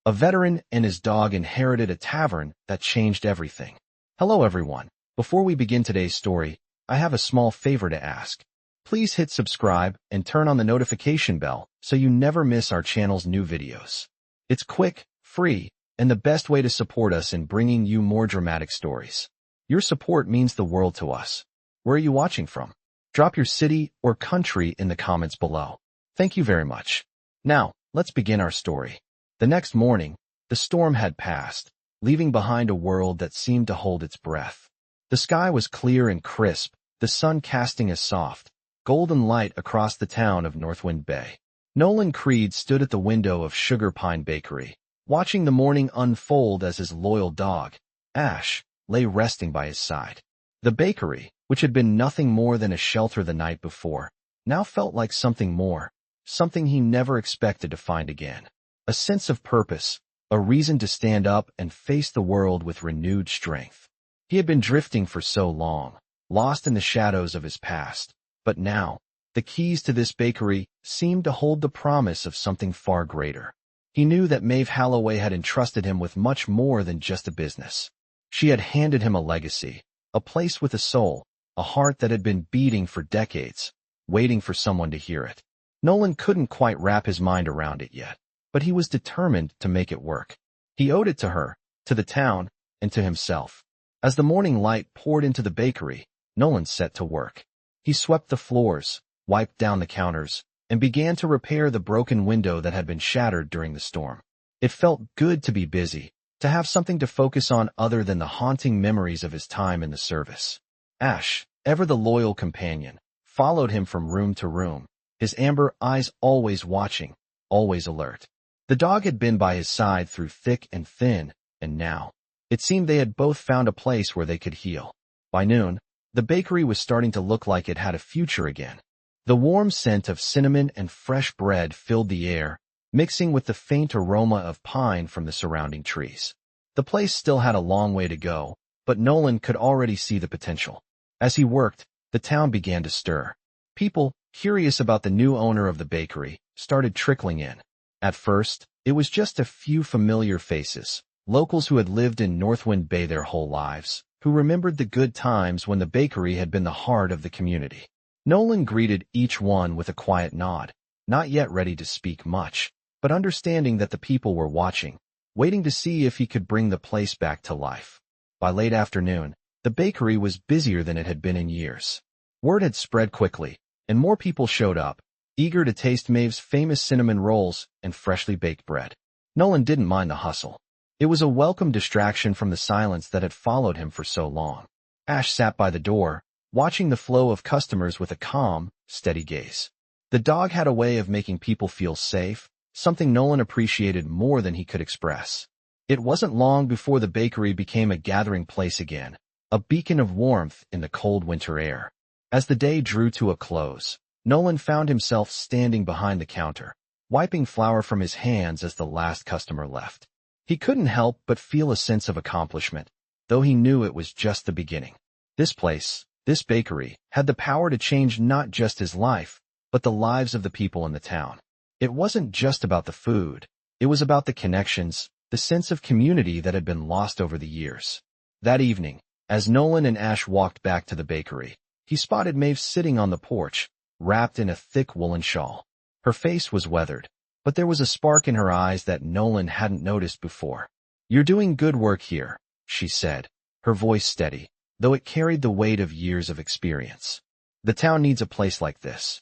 A veteran and his dog inherited a tavern that changed everything. Hello everyone. Before we begin today's story, I have a small favor to ask. Please hit subscribe and turn on the notification bell so you never miss our channel's new videos. It's quick, free, and the best way to support us in bringing you more dramatic stories. Your support means the world to us. Where are you watching from? Drop your city or country in the comments below. Thank you very much. Now, let's begin our story. The next morning, the storm had passed, leaving behind a world that seemed to hold its breath. The sky was clear and crisp, the sun casting a soft, golden light across the town of Northwind Bay. Nolan Creed stood at the window of Sugar Pine Bakery, watching the morning unfold as his loyal dog, Ash, lay resting by his side. The bakery, which had been nothing more than a shelter the night before, now felt like something more, something he never expected to find again. A sense of purpose, a reason to stand up and face the world with renewed strength. He had been drifting for so long, lost in the shadows of his past, but now, the keys to this bakery seemed to hold the promise of something far greater. He knew that Maeve Halloway had entrusted him with much more than just a business. She had handed him a legacy, a place with a soul, a heart that had been beating for decades, waiting for someone to hear it. Nolan couldn't quite wrap his mind around it yet, but he was determined to make it work. He owed it to her, to the town, and to himself. As the morning light poured into the bakery, Nolan set to work. He swept the floors, wiped down the counters, and began to repair the broken window that had been shattered during the storm. It felt good to be busy, to have something to focus on other than the haunting memories of his time in the service. Ash, ever the loyal companion, followed him from room to room, his amber eyes always watching, always alert. The dog had been by his side through thick and thin, and now, it seemed they had both found a place where they could heal. By noon, the bakery was starting to look like it had a future again. The warm scent of cinnamon and fresh bread filled the air, mixing with the faint aroma of pine from the surrounding trees. The place still had a long way to go, but Nolan could already see the potential. As he worked, the town began to stir. People, curious about the new owner of the bakery, started trickling in. At first, it was just a few familiar faces, locals who had lived in Northwind Bay their whole lives, who remembered the good times when the bakery had been the heart of the community. Nolan greeted each one with a quiet nod, not yet ready to speak much, but understanding that the people were watching, waiting to see if he could bring the place back to life. By late afternoon, the bakery was busier than it had been in years. Word had spread quickly, and more people showed up, eager to taste Maeve's famous cinnamon rolls and freshly baked bread. Nolan didn't mind the hustle. It was a welcome distraction from the silence that had followed him for so long. Ash sat by the door, watching the flow of customers with a calm, steady gaze. The dog had a way of making people feel safe, something Nolan appreciated more than he could express. It wasn't long before the bakery became a gathering place again, a beacon of warmth in the cold winter air. As the day drew to a close, Nolan found himself standing behind the counter, wiping flour from his hands as the last customer left. He couldn't help but feel a sense of accomplishment, though he knew it was just the beginning. This place, this bakery, had the power to change not just his life, but the lives of the people in the town. It wasn't just about the food. It was about the connections, the sense of community that had been lost over the years. That evening, as Nolan and Ash walked back to the bakery, he spotted Maeve sitting on the porch, wrapped in a thick woolen shawl. Her face was weathered, but there was a spark in her eyes that Nolan hadn't noticed before. "You're doing good work here," she said, her voice steady, though it carried the weight of years of experience. "The town needs a place like this."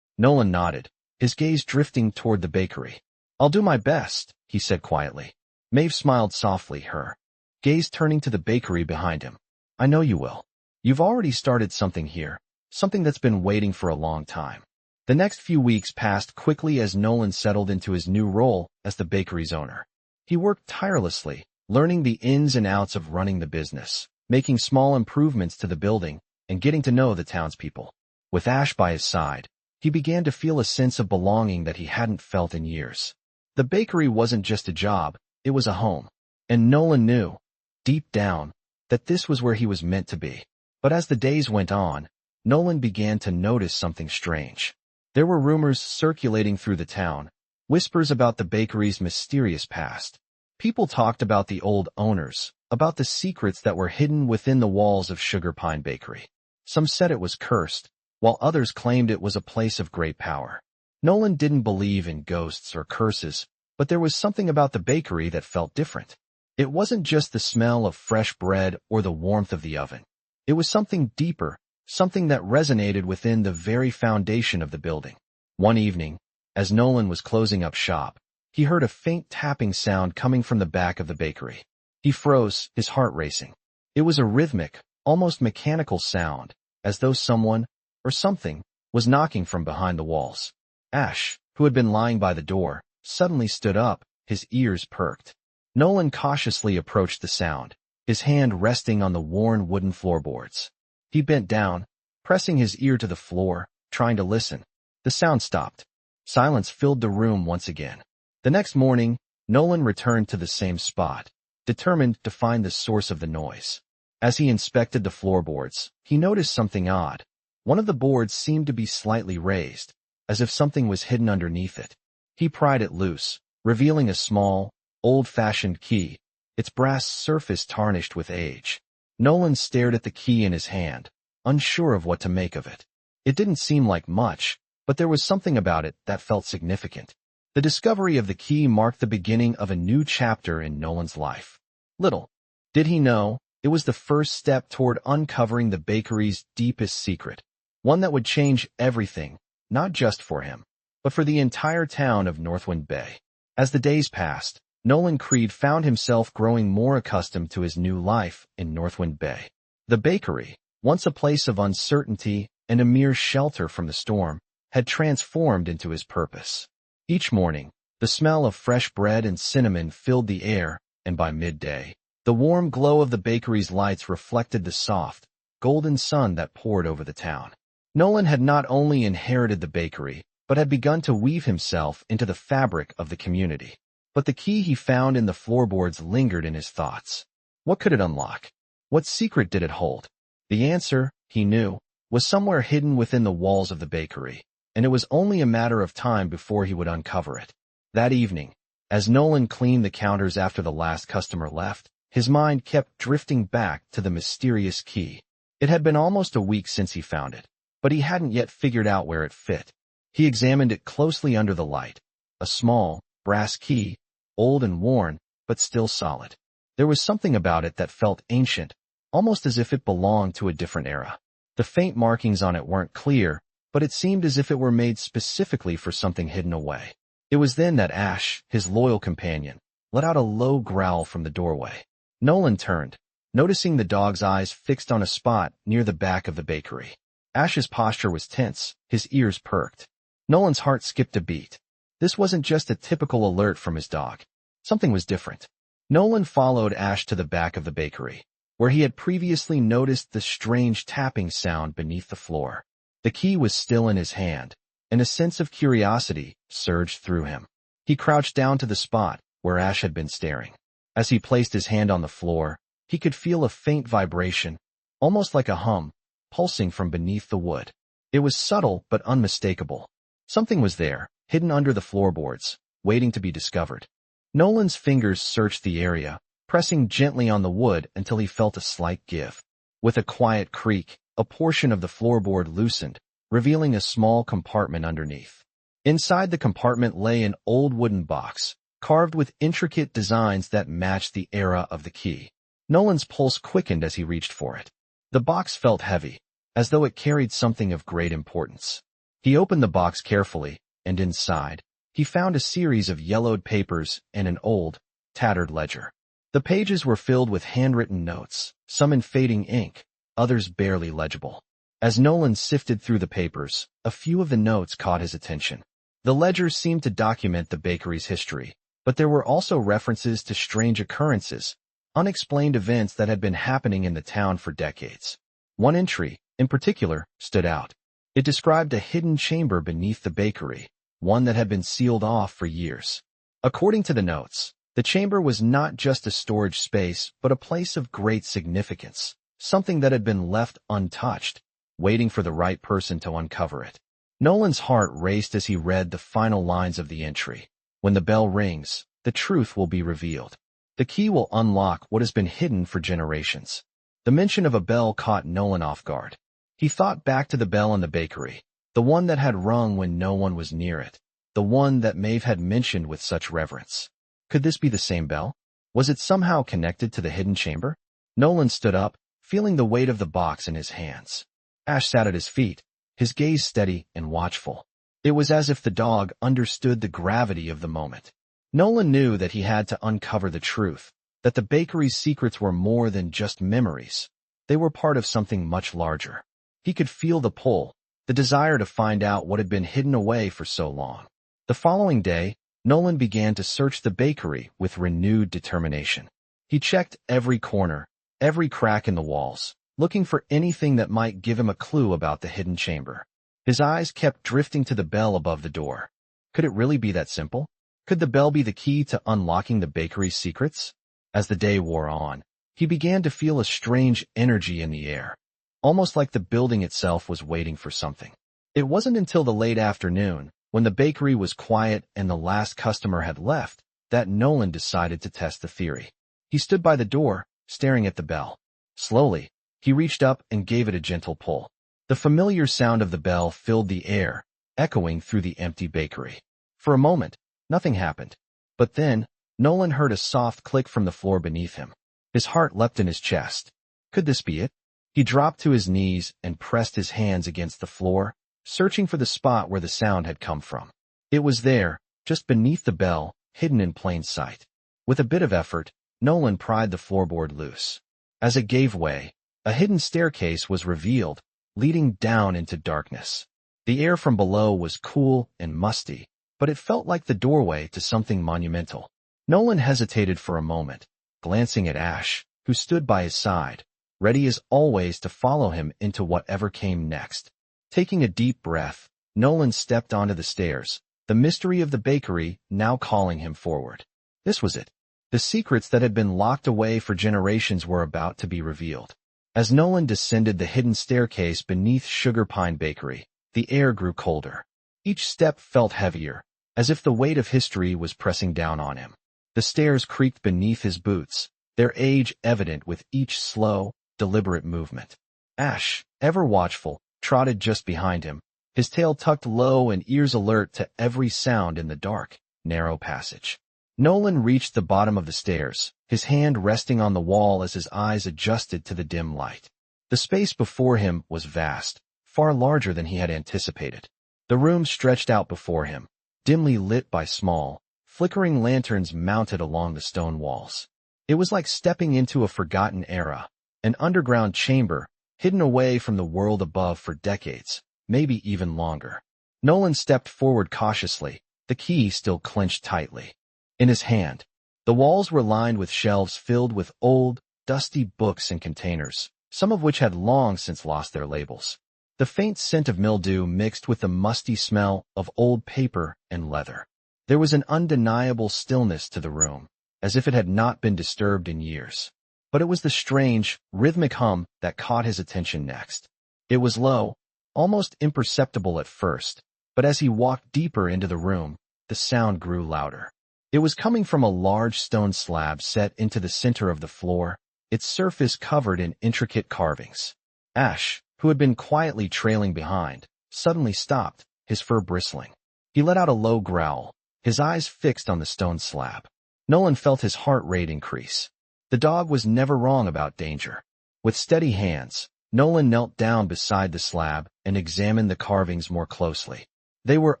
Nolan nodded, his gaze drifting toward the bakery. "I'll do my best," he said quietly. Maeve smiled softly, her gaze turning to the bakery behind him. "I know you will. You've already started something here, something that's been waiting for a long time." The next few weeks passed quickly as Nolan settled into his new role as the bakery's owner. He worked tirelessly, learning the ins and outs of running the business, making small improvements to the building, and getting to know the townspeople. With Ash by his side, he began to feel a sense of belonging that he hadn't felt in years. The bakery wasn't just a job, it was a home. And Nolan knew, deep down, that this was where he was meant to be. But as the days went on, Nolan began to notice something strange. There were rumors circulating through the town, whispers about the bakery's mysterious past, People talked about the old owners, about the secrets that were hidden within the walls of Sugar Pine Bakery. Some said it was cursed, while others claimed it was a place of great power. Nolan didn't believe in ghosts or curses, but there was something about the bakery that felt different. It wasn't just the smell of fresh bread or the warmth of the oven. It was something deeper, something that resonated within the very foundation of the building. One evening, as Nolan was closing up shop, he heard a faint tapping sound coming from the back of the bakery. He froze, his heart racing. It was a rhythmic, almost mechanical sound, as though someone, or something, was knocking from behind the walls. Ash, who had been lying by the door, suddenly stood up, his ears perked. Nolan cautiously approached the sound, his hand resting on the worn wooden floorboards. He bent down, pressing his ear to the floor, trying to listen. The sound stopped. Silence filled the room once again. The next morning, Nolan returned to the same spot, determined to find the source of the noise. As he inspected the floorboards, he noticed something odd. One of the boards seemed to be slightly raised, as if something was hidden underneath it. He pried it loose, revealing a small, old-fashioned key, its brass surface tarnished with age. Nolan stared at the key in his hand, unsure of what to make of it. It didn't seem like much, but there was something about it that felt significant. The discovery of the key marked the beginning of a new chapter in Nolan's life. Little did he know, it was the first step toward uncovering the bakery's deepest secret, one that would change everything, not just for him, but for the entire town of Northwind Bay. As the days passed, Nolan Creed found himself growing more accustomed to his new life in Northwind Bay. The bakery, once a place of uncertainty and a mere shelter from the storm, had transformed into his purpose. Each morning, the smell of fresh bread and cinnamon filled the air, and by midday, the warm glow of the bakery's lights reflected the soft, golden sun that poured over the town. Nolan had not only inherited the bakery, but had begun to weave himself into the fabric of the community. But the key he found in the floorboards lingered in his thoughts. What could it unlock? What secret did it hold? The answer, he knew, was somewhere hidden within the walls of the bakery, and it was only a matter of time before he would uncover it. That evening, as Nolan cleaned the counters after the last customer left, his mind kept drifting back to the mysterious key. It had been almost a week since he found it, but he hadn't yet figured out where it fit. He examined it closely under the light. A small, brass key, old and worn, but still solid. There was something about it that felt ancient, almost as if it belonged to a different era. The faint markings on it weren't clear, but it seemed as if it were made specifically for something hidden away. It was then that Ash, his loyal companion, let out a low growl from the doorway. Nolan turned, noticing the dog's eyes fixed on a spot near the back of the bakery. Ash's posture was tense, his ears perked. Nolan's heart skipped a beat. This wasn't just a typical alert from his dog. Something was different. Nolan followed Ash to the back of the bakery, where he had previously noticed the strange tapping sound beneath the floor. The key was still in his hand, and a sense of curiosity surged through him. He crouched down to the spot where Ash had been staring. As he placed his hand on the floor, he could feel a faint vibration, almost like a hum, pulsing from beneath the wood. It was subtle but unmistakable. Something was there, hidden under the floorboards, waiting to be discovered. Nolan's fingers searched the area, pressing gently on the wood until he felt a slight give. With a quiet creak, a portion of the floorboard loosened, revealing a small compartment underneath. Inside the compartment lay an old wooden box, carved with intricate designs that matched the era of the key. Nolan's pulse quickened as he reached for it. The box felt heavy, as though it carried something of great importance. He opened the box carefully, and inside, he found a series of yellowed papers and an old, tattered ledger. The pages were filled with handwritten notes, some in fading ink, others barely legible. As Nolan sifted through the papers, a few of the notes caught his attention. The ledger seemed to document the bakery's history, but there were also references to strange occurrences, unexplained events that had been happening in the town for decades. One entry, in particular, stood out. It described a hidden chamber beneath the bakery, one that had been sealed off for years. According to the notes, the chamber was not just a storage space but a place of great significance, something that had been left untouched, waiting for the right person to uncover it. Nolan's heart raced as he read the final lines of the entry. When the bell rings, the truth will be revealed. The key will unlock what has been hidden for generations. The mention of a bell caught Nolan off guard. He thought back to the bell in the bakery, the one that had rung when no one was near it, the one that Maeve had mentioned with such reverence. Could this be the same bell? Was it somehow connected to the hidden chamber? Nolan stood up, feeling the weight of the box in his hands. Ash sat at his feet, his gaze steady and watchful. It was as if the dog understood the gravity of the moment. Nolan knew that he had to uncover the truth, that the bakery's secrets were more than just memories. They were part of something much larger. He could feel the pull, the desire to find out what had been hidden away for so long. The following day, Nolan began to search the bakery with renewed determination. He checked every corner, every crack in the walls, looking for anything that might give him a clue about the hidden chamber. His eyes kept drifting to the bell above the door. Could it really be that simple? Could the bell be the key to unlocking the bakery's secrets? As the day wore on, he began to feel a strange energy in the air, almost like the building itself was waiting for something. It wasn't until the late afternoon, when the bakery was quiet and the last customer had left, that Nolan decided to test the theory. He stood by the door, staring at the bell. Slowly, he reached up and gave it a gentle pull. The familiar sound of the bell filled the air, echoing through the empty bakery. For a moment, nothing happened. But then, Nolan heard a soft click from the floor beneath him. His heart leapt in his chest. Could this be it? He dropped to his knees and pressed his hands against the floor, searching for the spot where the sound had come from. It was there, just beneath the bell, hidden in plain sight. With a bit of effort, Nolan pried the floorboard loose. As it gave way, a hidden staircase was revealed, leading down into darkness. The air from below was cool and musty, but it felt like the doorway to something monumental. Nolan hesitated for a moment, glancing at Ash, who stood by his side, ready as always to follow him into whatever came next. Taking a deep breath, Nolan stepped onto the stairs, the mystery of the bakery now calling him forward. This was it. The secrets that had been locked away for generations were about to be revealed. As Nolan descended the hidden staircase beneath Sugar Pine Bakery, the air grew colder. Each step felt heavier, as if the weight of history was pressing down on him. The stairs creaked beneath his boots, their age evident with each slow, deliberate movement. Ash, ever watchful, trotted just behind him, his tail tucked low and ears alert to every sound in the dark, narrow passage. Nolan reached the bottom of the stairs, his hand resting on the wall as his eyes adjusted to the dim light. The space before him was vast, far larger than he had anticipated. The room stretched out before him, dimly lit by small, flickering lanterns mounted along the stone walls. It was like stepping into a forgotten era, an underground chamber, hidden away from the world above for decades, maybe even longer. Nolan stepped forward cautiously, the key still clenched tightly. In his hand, the walls were lined with shelves filled with old, dusty books and containers, some of which had long since lost their labels. The faint scent of mildew mixed with the musty smell of old paper and leather. There was an undeniable stillness to the room, as if it had not been disturbed in years. But it was the strange, rhythmic hum that caught his attention next. It was low, almost imperceptible at first, but as he walked deeper into the room, the sound grew louder. It was coming from a large stone slab set into the center of the floor, its surface covered in intricate carvings. Ash, who had been quietly trailing behind, suddenly stopped, his fur bristling. He let out a low growl, his eyes fixed on the stone slab. Nolan felt his heart rate increase. The dog was never wrong about danger. With steady hands, Nolan knelt down beside the slab and examined the carvings more closely. They were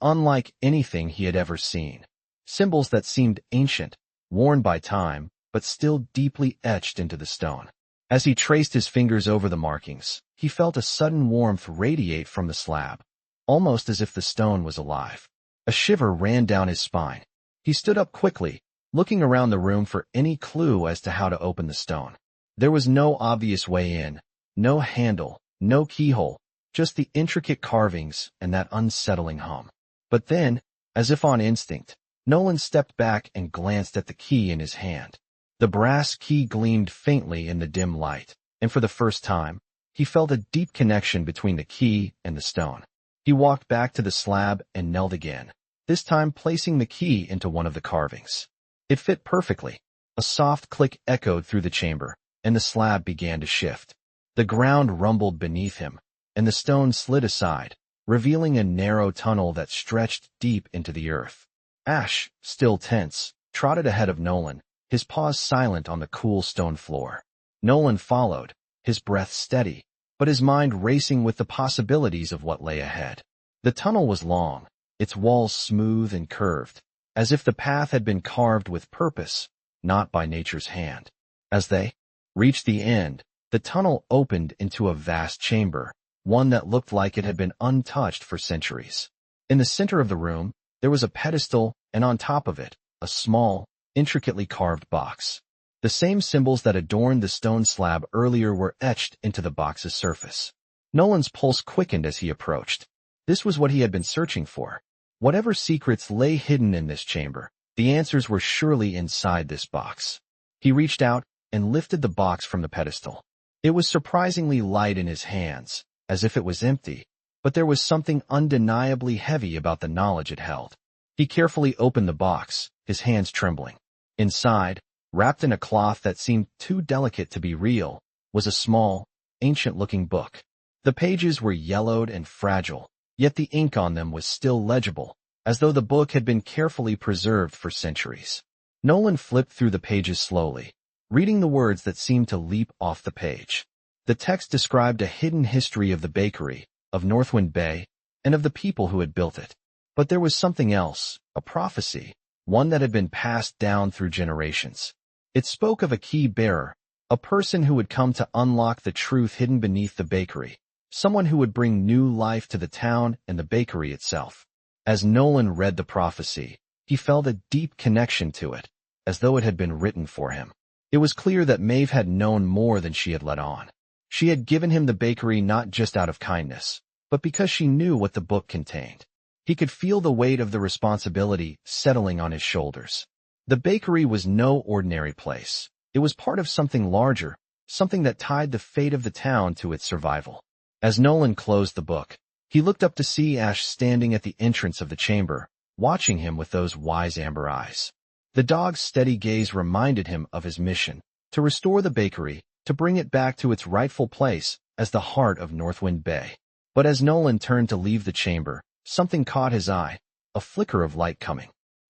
unlike anything he had ever seen. Symbols that seemed ancient, worn by time, but still deeply etched into the stone. As he traced his fingers over the markings, he felt a sudden warmth radiate from the slab, almost as if the stone was alive. A shiver ran down his spine. He stood up quickly, looking around the room for any clue as to how to open the stone. There was no obvious way in, no handle, no keyhole, just the intricate carvings and that unsettling hum. But then, as if on instinct, Nolan stepped back and glanced at the key in his hand. The brass key gleamed faintly in the dim light, and for the first time, he felt a deep connection between the key and the stone. He walked back to the slab and knelt again, this time placing the key into one of the carvings. It fit perfectly. A soft click echoed through the chamber, and the slab began to shift. The ground rumbled beneath him, and the stone slid aside, revealing a narrow tunnel that stretched deep into the earth. Ash, still tense, trotted ahead of Nolan, his paws silent on the cool stone floor. Nolan followed, his breath steady, but his mind racing with the possibilities of what lay ahead. The tunnel was long, its walls smooth and curved, as if the path had been carved with purpose, not by nature's hand. As they reached the end, the tunnel opened into a vast chamber, one that looked like it had been untouched for centuries. In the center of the room, there was a pedestal, and on top of it, a small, intricately carved box. The same symbols that adorned the stone slab earlier were etched into the box's surface. Nolan's pulse quickened as he approached. This was what he had been searching for. Whatever secrets lay hidden in this chamber, the answers were surely inside this box. He reached out and lifted the box from the pedestal. It was surprisingly light in his hands, as if it was empty, but there was something undeniably heavy about the knowledge it held. He carefully opened the box, his hands trembling. Inside, wrapped in a cloth that seemed too delicate to be real, was a small, ancient-looking book. The pages were yellowed and fragile, yet the ink on them was still legible, as though the book had been carefully preserved for centuries. Nolan flipped through the pages slowly, reading the words that seemed to leap off the page. The text described a hidden history of the bakery, of Northwind Bay, and of the people who had built it. But there was something else, a prophecy, one that had been passed down through generations. It spoke of a key bearer, a person who would come to unlock the truth hidden beneath the bakery, someone who would bring new life to the town and the bakery itself. As Nolan read the prophecy, he felt a deep connection to it, as though it had been written for him. It was clear that Maeve had known more than she had let on. She had given him the bakery not just out of kindness, but because she knew what the book contained. He could feel the weight of the responsibility settling on his shoulders. The bakery was no ordinary place. It was part of something larger, something that tied the fate of the town to its survival. As Nolan closed the book, he looked up to see Ash standing at the entrance of the chamber, watching him with those wise amber eyes. The dog's steady gaze reminded him of his mission, to restore the bakery, to bring it back to its rightful place as the heart of Northwind Bay. But as Nolan turned to leave the chamber, something caught his eye, a flicker of light coming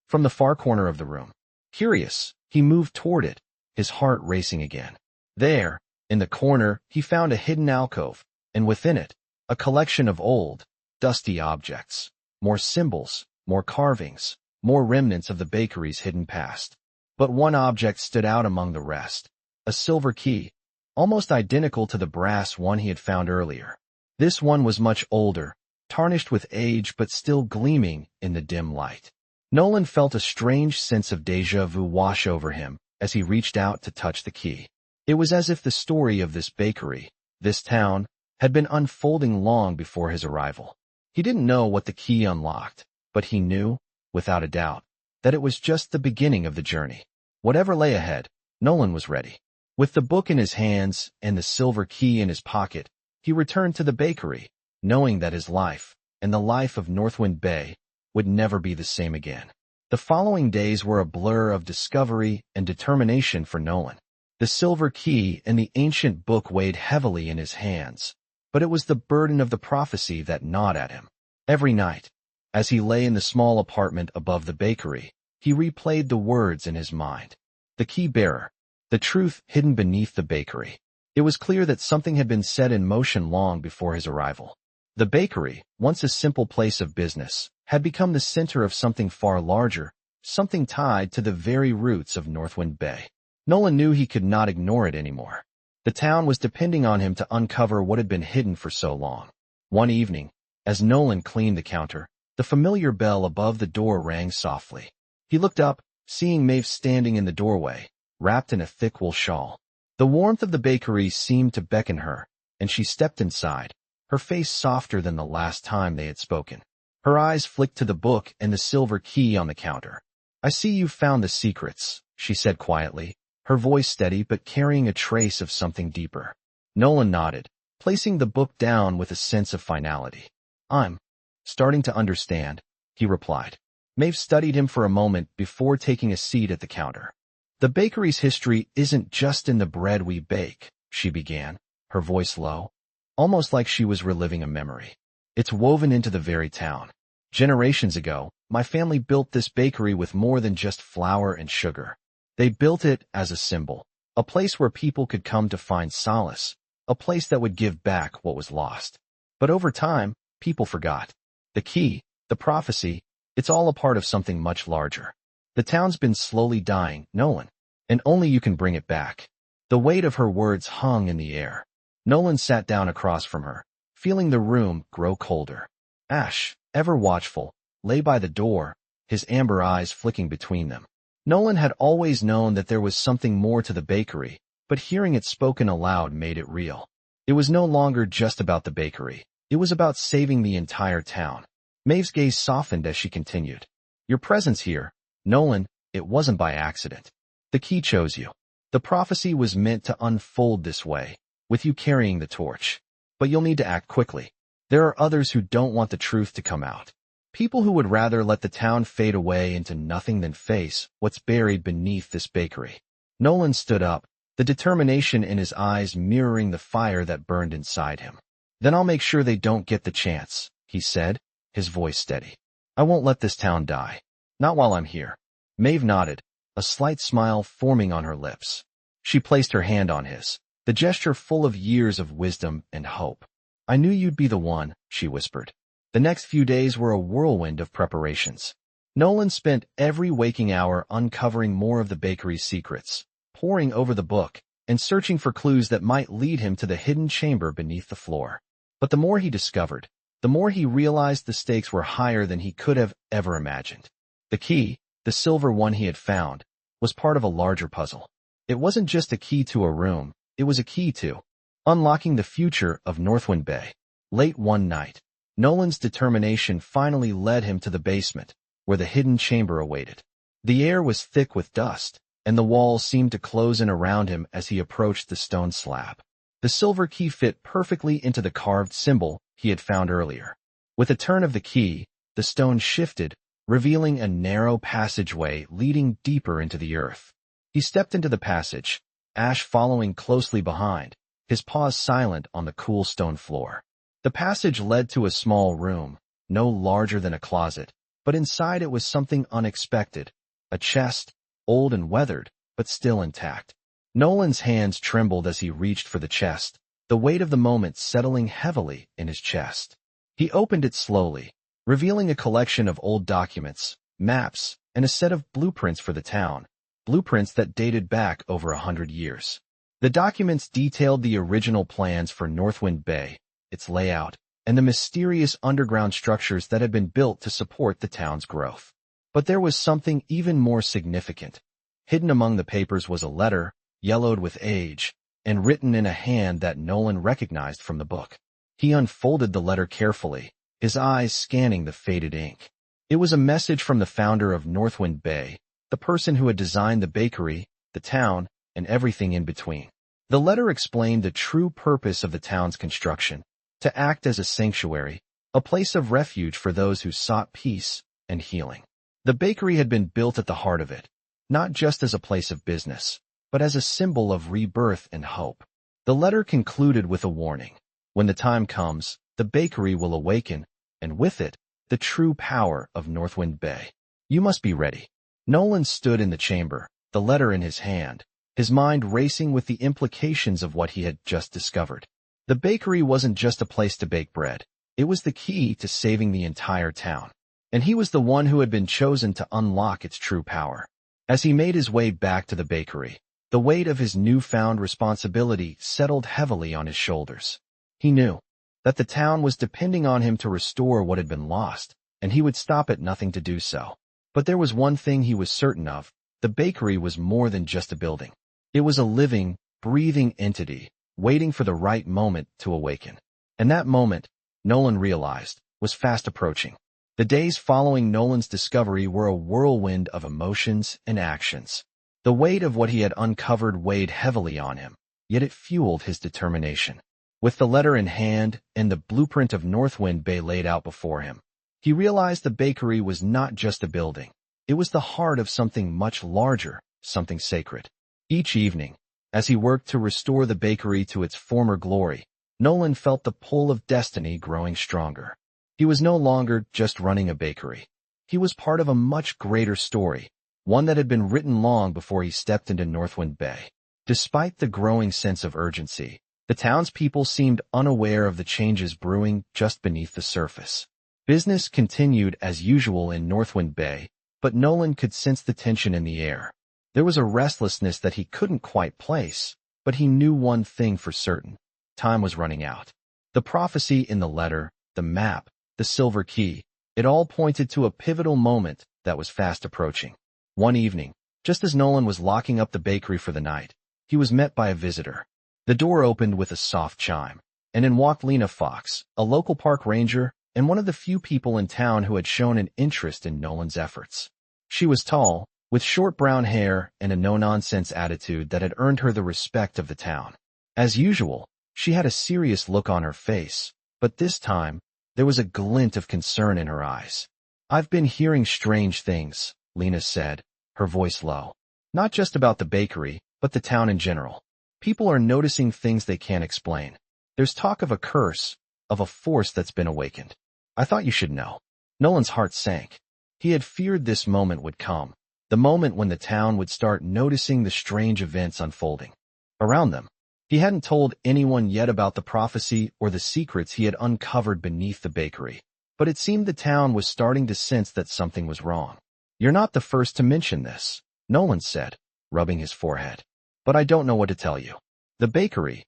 from the far corner of the room. Curious, he moved toward it, his heart racing again. There, in the corner, he found a hidden alcove, and within it, a collection of old, dusty objects. More symbols, more carvings, more remnants of the bakery's hidden past. But one object stood out among the rest, a silver key, almost identical to the brass one he had found earlier. This one was much older, tarnished with age but still gleaming in the dim light. Nolan felt a strange sense of déjà vu wash over him as he reached out to touch the key. It was as if the story of this bakery, this town, had been unfolding long before his arrival. He didn't know what the key unlocked, but he knew, without a doubt, that it was just the beginning of the journey. Whatever lay ahead, Nolan was ready. With the book in his hands and the silver key in his pocket, he returned to the bakery, knowing that his life, and the life of Northwind Bay, would never be the same again. The following days were a blur of discovery and determination for Nolan. The silver key and the ancient book weighed heavily in his hands, but it was the burden of the prophecy that gnawed at him. Every night, as he lay in the small apartment above the bakery, he replayed the words in his mind. The key bearer, the truth hidden beneath the bakery. It was clear that something had been set in motion long before his arrival. The bakery, once a simple place of business, had become the center of something far larger, something tied to the very roots of Northwind Bay. Nolan knew he could not ignore it anymore. The town was depending on him to uncover what had been hidden for so long. One evening, as Nolan cleaned the counter, the familiar bell above the door rang softly. He looked up, seeing Maeve standing in the doorway, wrapped in a thick wool shawl. The warmth of the bakery seemed to beckon her, and she stepped inside, her face softer than the last time they had spoken. Her eyes flicked to the book and the silver key on the counter. "I see you've found the secrets," she said quietly, her voice steady but carrying a trace of something deeper. Nolan nodded, placing the book down with a sense of finality. "I'm starting to understand," he replied. Maeve studied him for a moment before taking a seat at the counter. The bakery's history isn't just in the bread we bake, she began, her voice low, almost like she was reliving a memory. It's woven into the very town. Generations ago, my family built this bakery with more than just flour and sugar. They built it as a symbol, a place where people could come to find solace, a place that would give back what was lost. But over time, people forgot. The key, the prophecy, it's all a part of something much larger. The town's been slowly dying, Nolan, and only you can bring it back. The weight of her words hung in the air. Nolan sat down across from her, feeling the room grow colder. Ash, ever watchful, lay by the door, his amber eyes flicking between them. Nolan had always known that there was something more to the bakery, but hearing it spoken aloud made it real. It was no longer just about the bakery. It was about saving the entire town. Maeve's gaze softened as she continued. Your presence here, Nolan, it wasn't by accident. The key chose you. The prophecy was meant to unfold this way, with you carrying the torch. But you'll need to act quickly. There are others who don't want the truth to come out. People who would rather let the town fade away into nothing than face what's buried beneath this bakery. Nolan stood up, the determination in his eyes mirroring the fire that burned inside him. Then I'll make sure they don't get the chance, he said, his voice steady. I won't let this town die. Not while I'm here. Maeve nodded, a slight smile forming on her lips. She placed her hand on his, the gesture full of years of wisdom and hope. I knew you'd be the one, she whispered. The next few days were a whirlwind of preparations. Nolan spent every waking hour uncovering more of the bakery's secrets, poring over the book, and searching for clues that might lead him to the hidden chamber beneath the floor. But the more he discovered, the more he realized the stakes were higher than he could have ever imagined. The key, the silver one he had found, was part of a larger puzzle. It wasn't just a key to a room, it was a key to unlocking the future of Northwind Bay. Late one night, Nolan's determination finally led him to the basement, where the hidden chamber awaited. The air was thick with dust, and the walls seemed to close in around him as he approached the stone slab. The silver key fit perfectly into the carved symbol he had found earlier. With a turn of the key, the stone shifted, revealing a narrow passageway leading deeper into the earth. He stepped into the passage, Ash following closely behind, his paws silent on the cool stone floor. The passage led to a small room, no larger than a closet, but inside it was something unexpected, a chest, old and weathered, but still intact. Nolan's hands trembled as he reached for the chest, the weight of the moment settling heavily in his chest. He opened it slowly, revealing a collection of old documents, maps, and a set of blueprints for the town, blueprints that dated back over 100 years. The documents detailed the original plans for Northwind Bay, its layout, and the mysterious underground structures that had been built to support the town's growth. But there was something even more significant. Hidden among the papers was a letter, yellowed with age, and written in a hand that Nolan recognized from the book. He unfolded the letter carefully, his eyes scanning the faded ink. It was a message from the founder of Northwind Bay, the person who had designed the bakery, the town, and everything in between. The letter explained the true purpose of the town's construction, to act as a sanctuary, a place of refuge for those who sought peace and healing. The bakery had been built at the heart of it, not just as a place of business, but as a symbol of rebirth and hope. The letter concluded with a warning. When the time comes, the bakery will awaken, and with it, the true power of Northwind Bay. You must be ready. Nolan stood in the chamber, the letter in his hand, his mind racing with the implications of what he had just discovered. The bakery wasn't just a place to bake bread. It was the key to saving the entire town. And he was the one who had been chosen to unlock its true power. As he made his way back to the bakery, the weight of his newfound responsibility settled heavily on his shoulders. He knew that the town was depending on him to restore what had been lost, and he would stop at nothing to do so. But there was one thing he was certain of: the bakery was more than just a building. It was a living, breathing entity, waiting for the right moment to awaken. And that moment, Nolan realized, was fast approaching. The days following Nolan's discovery were a whirlwind of emotions and actions. The weight of what he had uncovered weighed heavily on him, yet it fueled his determination. With the letter in hand and the blueprint of Northwind Bay laid out before him, he realized the bakery was not just a building. It was the heart of something much larger, something sacred. Each evening, as he worked to restore the bakery to its former glory, Nolan felt the pull of destiny growing stronger. He was no longer just running a bakery. He was part of a much greater story, one that had been written long before he stepped into Northwind Bay. Despite the growing sense of urgency, the townspeople seemed unaware of the changes brewing just beneath the surface. Business continued as usual in Northwind Bay, but Nolan could sense the tension in the air. There was a restlessness that he couldn't quite place, but he knew one thing for certain. Time was running out. The prophecy in the letter, the map, the silver key, it all pointed to a pivotal moment that was fast approaching. One evening, just as Nolan was locking up the bakery for the night, he was met by a visitor. The door opened with a soft chime, and in walked Lena Fox, a local park ranger and one of the few people in town who had shown an interest in Nolan's efforts. She was tall, with short brown hair and a no-nonsense attitude that had earned her the respect of the town. As usual, she had a serious look on her face, but this time, there was a glint of concern in her eyes. "I've been hearing strange things," Lena said, her voice low. "Not just about the bakery, but the town in general. People are noticing things they can't explain. There's talk of a curse, of a force that's been awakened. I thought you should know." Nolan's heart sank. He had feared this moment would come, the moment when the town would start noticing the strange events unfolding around them. He hadn't told anyone yet about the prophecy or the secrets he had uncovered beneath the bakery, but it seemed the town was starting to sense that something was wrong. "You're not the first to mention this," Nolan said, rubbing his forehead. "But I don't know what to tell you. The bakery,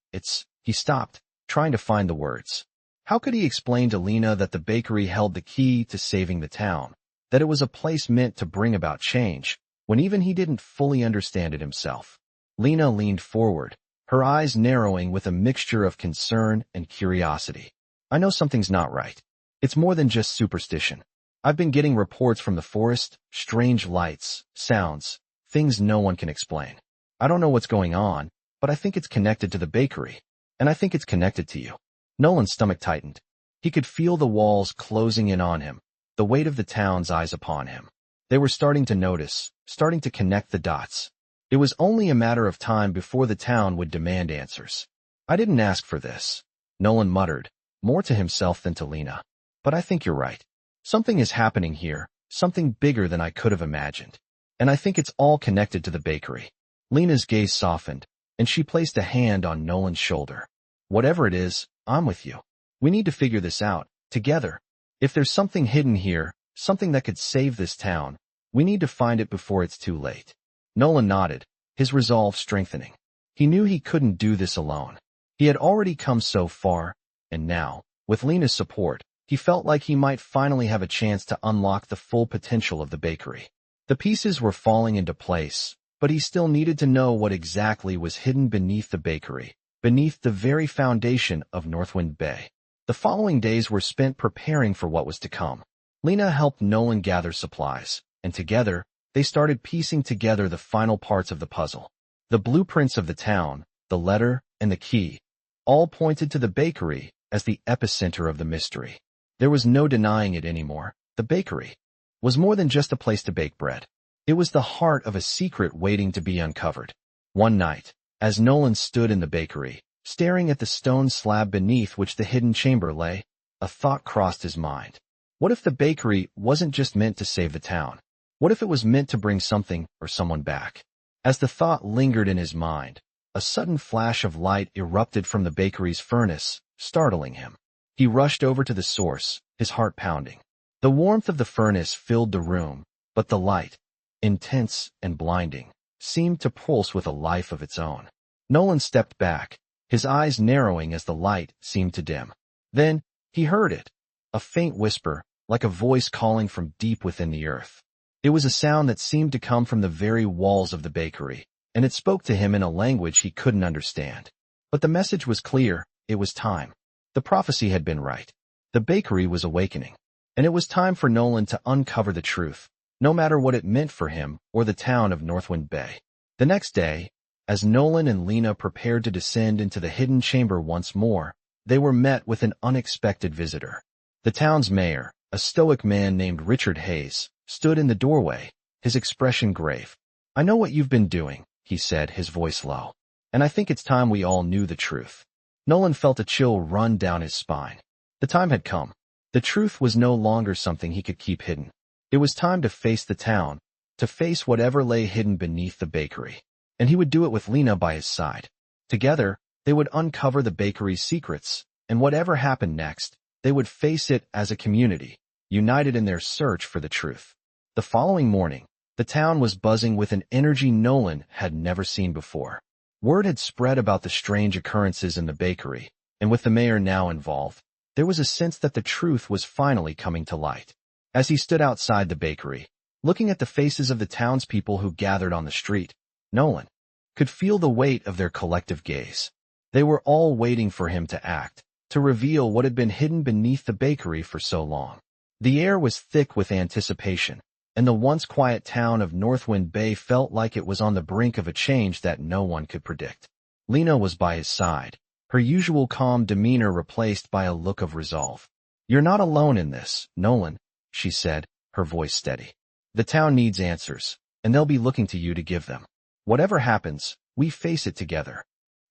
He stopped, trying to find the words. How could he explain to Lena that the bakery held the key to saving the town, that it was a place meant to bring about change, when even he didn't fully understand it himself? Lena leaned forward, her eyes narrowing with a mixture of concern and curiosity. "I know something's not right. It's more than just superstition. I've been getting reports from the forest, strange lights, sounds, things no one can explain. I don't know what's going on, but I think it's connected to the bakery, and I think it's connected to you." Nolan's stomach tightened. He could feel the walls closing in on him, the weight of the town's eyes upon him. They were starting to notice, starting to connect the dots. It was only a matter of time before the town would demand answers. "I didn't ask for this," Nolan muttered, more to himself than to Lena. "But I think you're right. Something is happening here, something bigger than I could have imagined. And I think it's all connected to the bakery." Lena's gaze softened, and she placed a hand on Nolan's shoulder. "Whatever it is, I'm with you. We need to figure this out, together. If there's something hidden here, something that could save this town, we need to find it before it's too late." Nolan nodded, his resolve strengthening. He knew he couldn't do this alone. He had already come so far, and now, with Lena's support, he felt like he might finally have a chance to unlock the full potential of the bakery. The pieces were falling into place, but he still needed to know what exactly was hidden beneath the bakery, beneath the very foundation of Northwind Bay. The following days were spent preparing for what was to come. Lena helped Nolan gather supplies, and together, they started piecing together the final parts of the puzzle. The blueprints of the town, the letter, and the key, all pointed to the bakery as the epicenter of the mystery. There was no denying it anymore. The bakery was more than just a place to bake bread. It was the heart of a secret waiting to be uncovered. One night, as Nolan stood in the bakery, staring at the stone slab beneath which the hidden chamber lay, a thought crossed his mind. What if the bakery wasn't just meant to save the town? What if it was meant to bring something or someone back? As the thought lingered in his mind, a sudden flash of light erupted from the bakery's furnace, startling him. He rushed over to the source, his heart pounding. The warmth of the furnace filled the room, but the light, intense and blinding, seemed to pulse with a life of its own. Nolan stepped back, his eyes narrowing as the light seemed to dim. Then, he heard it, a faint whisper, like a voice calling from deep within the earth. It was a sound that seemed to come from the very walls of the bakery, and it spoke to him in a language he couldn't understand. But the message was clear, it was time. The prophecy had been right. The bakery was awakening, and it was time for Nolan to uncover the truth, no matter what it meant for him or the town of Northwind Bay. The next day, as Nolan and Lena prepared to descend into the hidden chamber once more, they were met with an unexpected visitor. The town's mayor, a stoic man named Richard Hayes, stood in the doorway, his expression grave. "I know what you've been doing," he said, his voice low. "And I think it's time we all knew the truth." Nolan felt a chill run down his spine. The time had come. The truth was no longer something he could keep hidden. It was time to face the town, to face whatever lay hidden beneath the bakery. And he would do it with Lena by his side. Together, they would uncover the bakery's secrets, and whatever happened next, they would face it as a community, united in their search for the truth. The following morning, the town was buzzing with an energy Nolan had never seen before. Word had spread about the strange occurrences in the bakery, and with the mayor now involved, there was a sense that the truth was finally coming to light. As he stood outside the bakery, looking at the faces of the townspeople who gathered on the street, Nolan could feel the weight of their collective gaze. They were all waiting for him to act, to reveal what had been hidden beneath the bakery for so long. The air was thick with anticipation, and the once quiet town of Northwind Bay felt like it was on the brink of a change that no one could predict. Lena was by his side, her usual calm demeanor replaced by a look of resolve. "You're not alone in this, Nolan," she said, her voice steady. "The town needs answers, and they'll be looking to you to give them. Whatever happens, we face it together."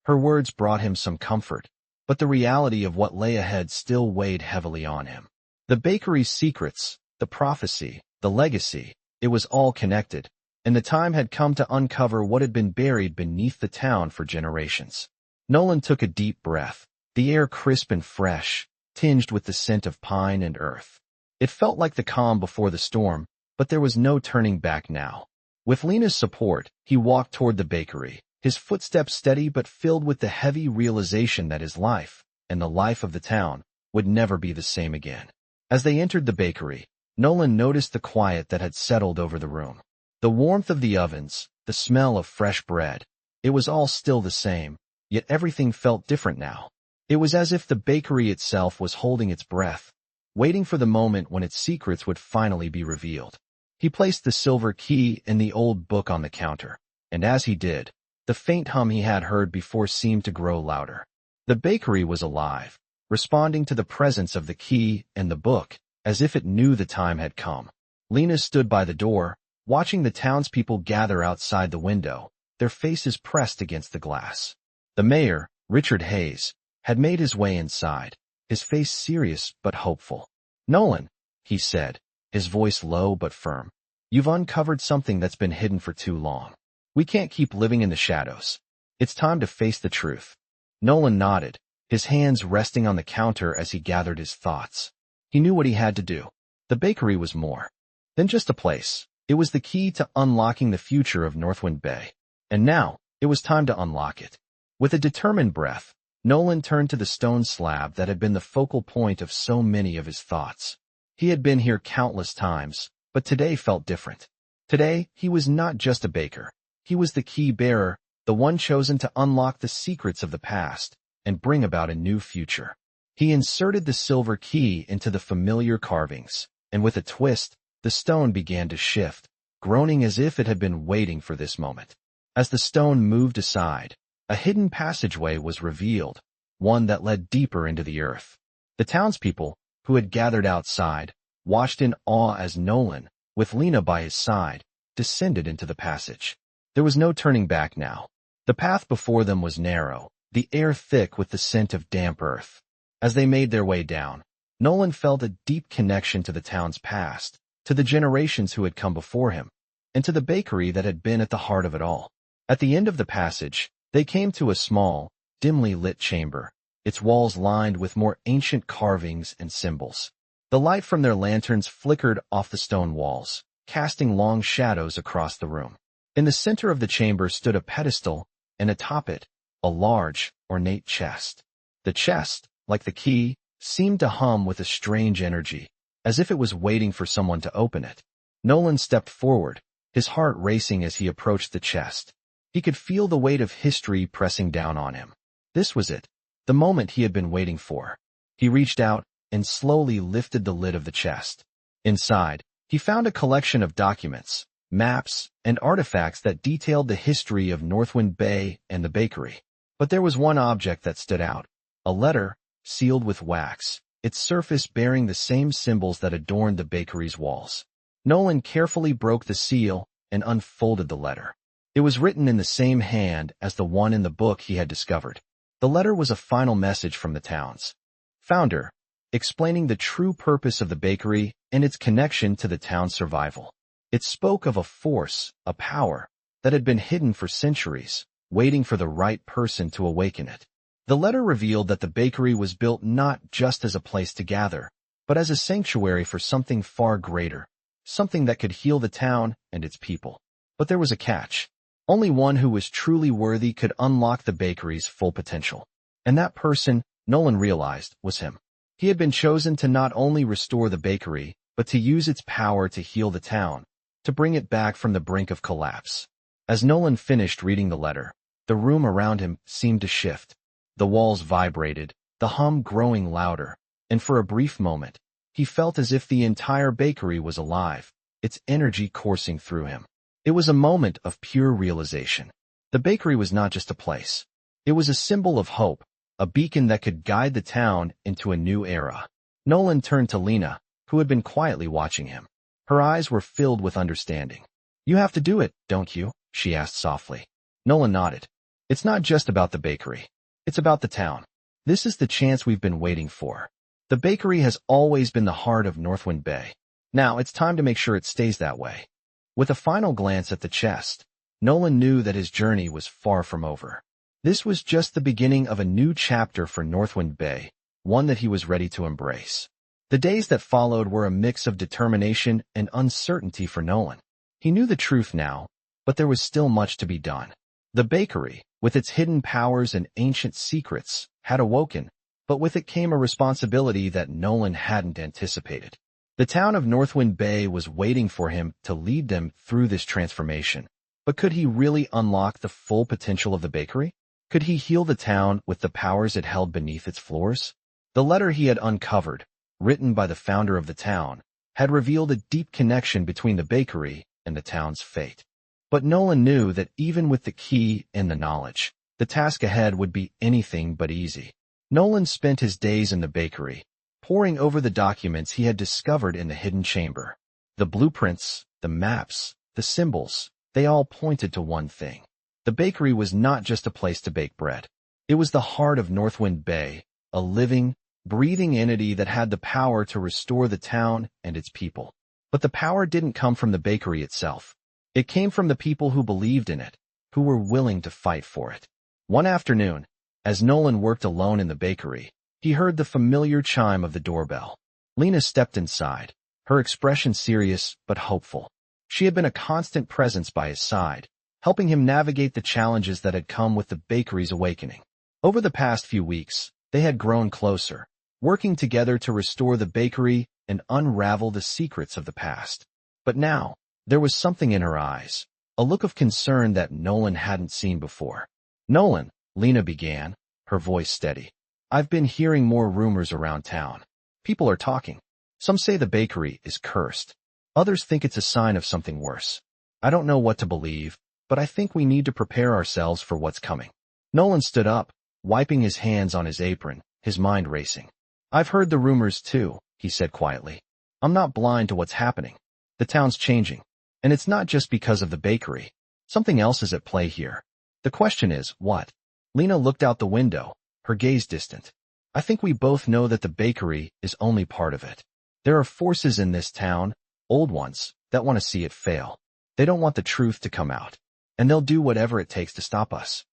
Her words brought him some comfort, but the reality of what lay ahead still weighed heavily on him. The bakery's secrets, the prophecy, the legacy, it was all connected, and the time had come to uncover what had been buried beneath the town for generations. Nolan took a deep breath, the air crisp and fresh, tinged with the scent of pine and earth. It felt like the calm before the storm, but there was no turning back now. With Lena's support, he walked toward the bakery, his footsteps steady but filled with the heavy realization that his life, and the life of the town, would never be the same again. As they entered the bakery, Nolan noticed the quiet that had settled over the room. The warmth of the ovens, the smell of fresh bread. It was all still the same, yet everything felt different now. It was as if the bakery itself was holding its breath, waiting for the moment when its secrets would finally be revealed. He placed the silver key in the old book on the counter, and as he did, the faint hum he had heard before seemed to grow louder. The bakery was alive, responding to the presence of the key and the book, as if it knew the time had come. Lena stood by the door, watching the townspeople gather outside the window, their faces pressed against the glass. The mayor, Richard Hayes, had made his way inside, his face serious but hopeful. "Nolan," he said, his voice low but firm, "you've uncovered something that's been hidden for too long. We can't keep living in the shadows. It's time to face the truth." Nolan nodded, his hands resting on the counter as he gathered his thoughts. He knew what he had to do. The bakery was more than just a place. It was the key to unlocking the future of Northwind Bay. And now, it was time to unlock it. With a determined breath, Nolan turned to the stone slab that had been the focal point of so many of his thoughts. He had been here countless times, but today felt different. Today, he was not just a baker. He was the key bearer, the one chosen to unlock the secrets of the past and bring about a new future. He inserted the silver key into the familiar carvings, and with a twist, the stone began to shift, groaning as if it had been waiting for this moment. As the stone moved aside, a hidden passageway was revealed, one that led deeper into the earth. The townspeople, who had gathered outside, watched in awe as Nolan, with Lena by his side, descended into the passage. There was no turning back now. The path before them was narrow, the air thick with the scent of damp earth. As they made their way down, Nolan felt a deep connection to the town's past, to the generations who had come before him, and to the bakery that had been at the heart of it all. At the end of the passage, they came to a small, dimly lit chamber, its walls lined with more ancient carvings and symbols. The light from their lanterns flickered off the stone walls, casting long shadows across the room. In the center of the chamber stood a pedestal, and atop it, a large, ornate chest. The chest, like the key, seemed to hum with a strange energy, as if it was waiting for someone to open it. Nolan stepped forward, his heart racing as he approached the chest. He could feel the weight of history pressing down on him. This was it, the moment he had been waiting for. He reached out and slowly lifted the lid of the chest. Inside, he found a collection of documents, maps, and artifacts that detailed the history of Northwind Bay and the bakery. But there was one object that stood out, a letter, sealed with wax, its surface bearing the same symbols that adorned the bakery's walls. Nolan carefully broke the seal, and unfolded the letter. It was written in the same hand as the one in the book he had discovered. The letter was a final message from the town's founder, explaining the true purpose of the bakery and its connection to the town's survival. It spoke of a force, a power, that had been hidden for centuries, waiting for the right person to awaken it. The letter revealed that the bakery was built not just as a place to gather, but as a sanctuary for something far greater, something that could heal the town and its people. But there was a catch. Only one who was truly worthy could unlock the bakery's full potential. And that person, Nolan realized, was him. He had been chosen to not only restore the bakery, but to use its power to heal the town, to bring it back from the brink of collapse. As Nolan finished reading the letter, the room around him seemed to shift. The walls vibrated, the hum growing louder, and for a brief moment, he felt as if the entire bakery was alive, its energy coursing through him. It was a moment of pure realization. The bakery was not just a place. It was a symbol of hope, a beacon that could guide the town into a new era. Nolan turned to Lena, who had been quietly watching him. Her eyes were filled with understanding. "You have to do it, don't you?" she asked softly. Nolan nodded. "It's not just about the bakery. It's about the town. This is the chance we've been waiting for. The bakery has always been the heart of Northwind Bay. Now it's time to make sure it stays that way." With a final glance at the chest, Nolan knew that his journey was far from over. This was just the beginning of a new chapter for Northwind Bay, one that he was ready to embrace. The days that followed were a mix of determination and uncertainty for Nolan. He knew the truth now, but there was still much to be done. The bakery, with its hidden powers and ancient secrets, had awoken, but with it came a responsibility that Nolan hadn't anticipated. The town of Northwind Bay was waiting for him to lead them through this transformation. But could he really unlock the full potential of the bakery? Could he heal the town with the powers it held beneath its floors? The letter he had uncovered, written by the founder of the town, had revealed a deep connection between the bakery and the town's fate. But Nolan knew that even with the key and the knowledge, the task ahead would be anything but easy. Nolan spent his days in the bakery, poring over the documents he had discovered in the hidden chamber. The blueprints, the maps, the symbols, they all pointed to one thing. The bakery was not just a place to bake bread. It was the heart of Northwind Bay, a living, breathing entity that had the power to restore the town and its people. But the power didn't come from the bakery itself. It came from the people who believed in it, who were willing to fight for it. One afternoon, as Nolan worked alone in the bakery, he heard the familiar chime of the doorbell. Lena stepped inside, her expression serious but hopeful. She had been a constant presence by his side, helping him navigate the challenges that had come with the bakery's awakening. Over the past few weeks, they had grown closer, working together to restore the bakery and unravel the secrets of the past. But now, there was something in her eyes, a look of concern that Nolan hadn't seen before. "Nolan," Lena began, her voice steady. "I've been hearing more rumors around town. People are talking. Some say the bakery is cursed. Others think it's a sign of something worse. I don't know what to believe, but I think we need to prepare ourselves for what's coming." Nolan stood up, wiping his hands on his apron, his mind racing. "I've heard the rumors too," he said quietly. "I'm not blind to what's happening. The town's changing. And it's not just because of the bakery. Something else is at play here. The question is, what?" Lena looked out the window, her gaze distant. "I think we both know that the bakery is only part of it. There are forces in this town, old ones, that want to see it fail. They don't want the truth to come out. And they'll do whatever it takes to stop us."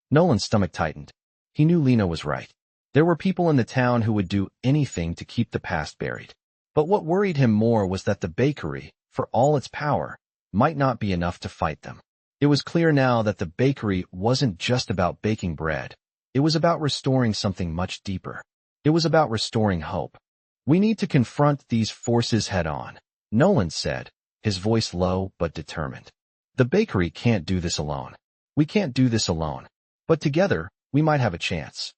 Nolan's stomach tightened. He knew Lena was right. There were people in the town who would do anything to keep the past buried. But what worried him more was that the bakery, for all its power, might not be enough to fight them. It was clear now that the bakery wasn't just about baking bread. It was about restoring something much deeper. It was about restoring hope. "We need to confront these forces head-on," Nolan said, his voice low but determined. "The bakery can't do this alone. We can't do this alone. But together, we might have a chance."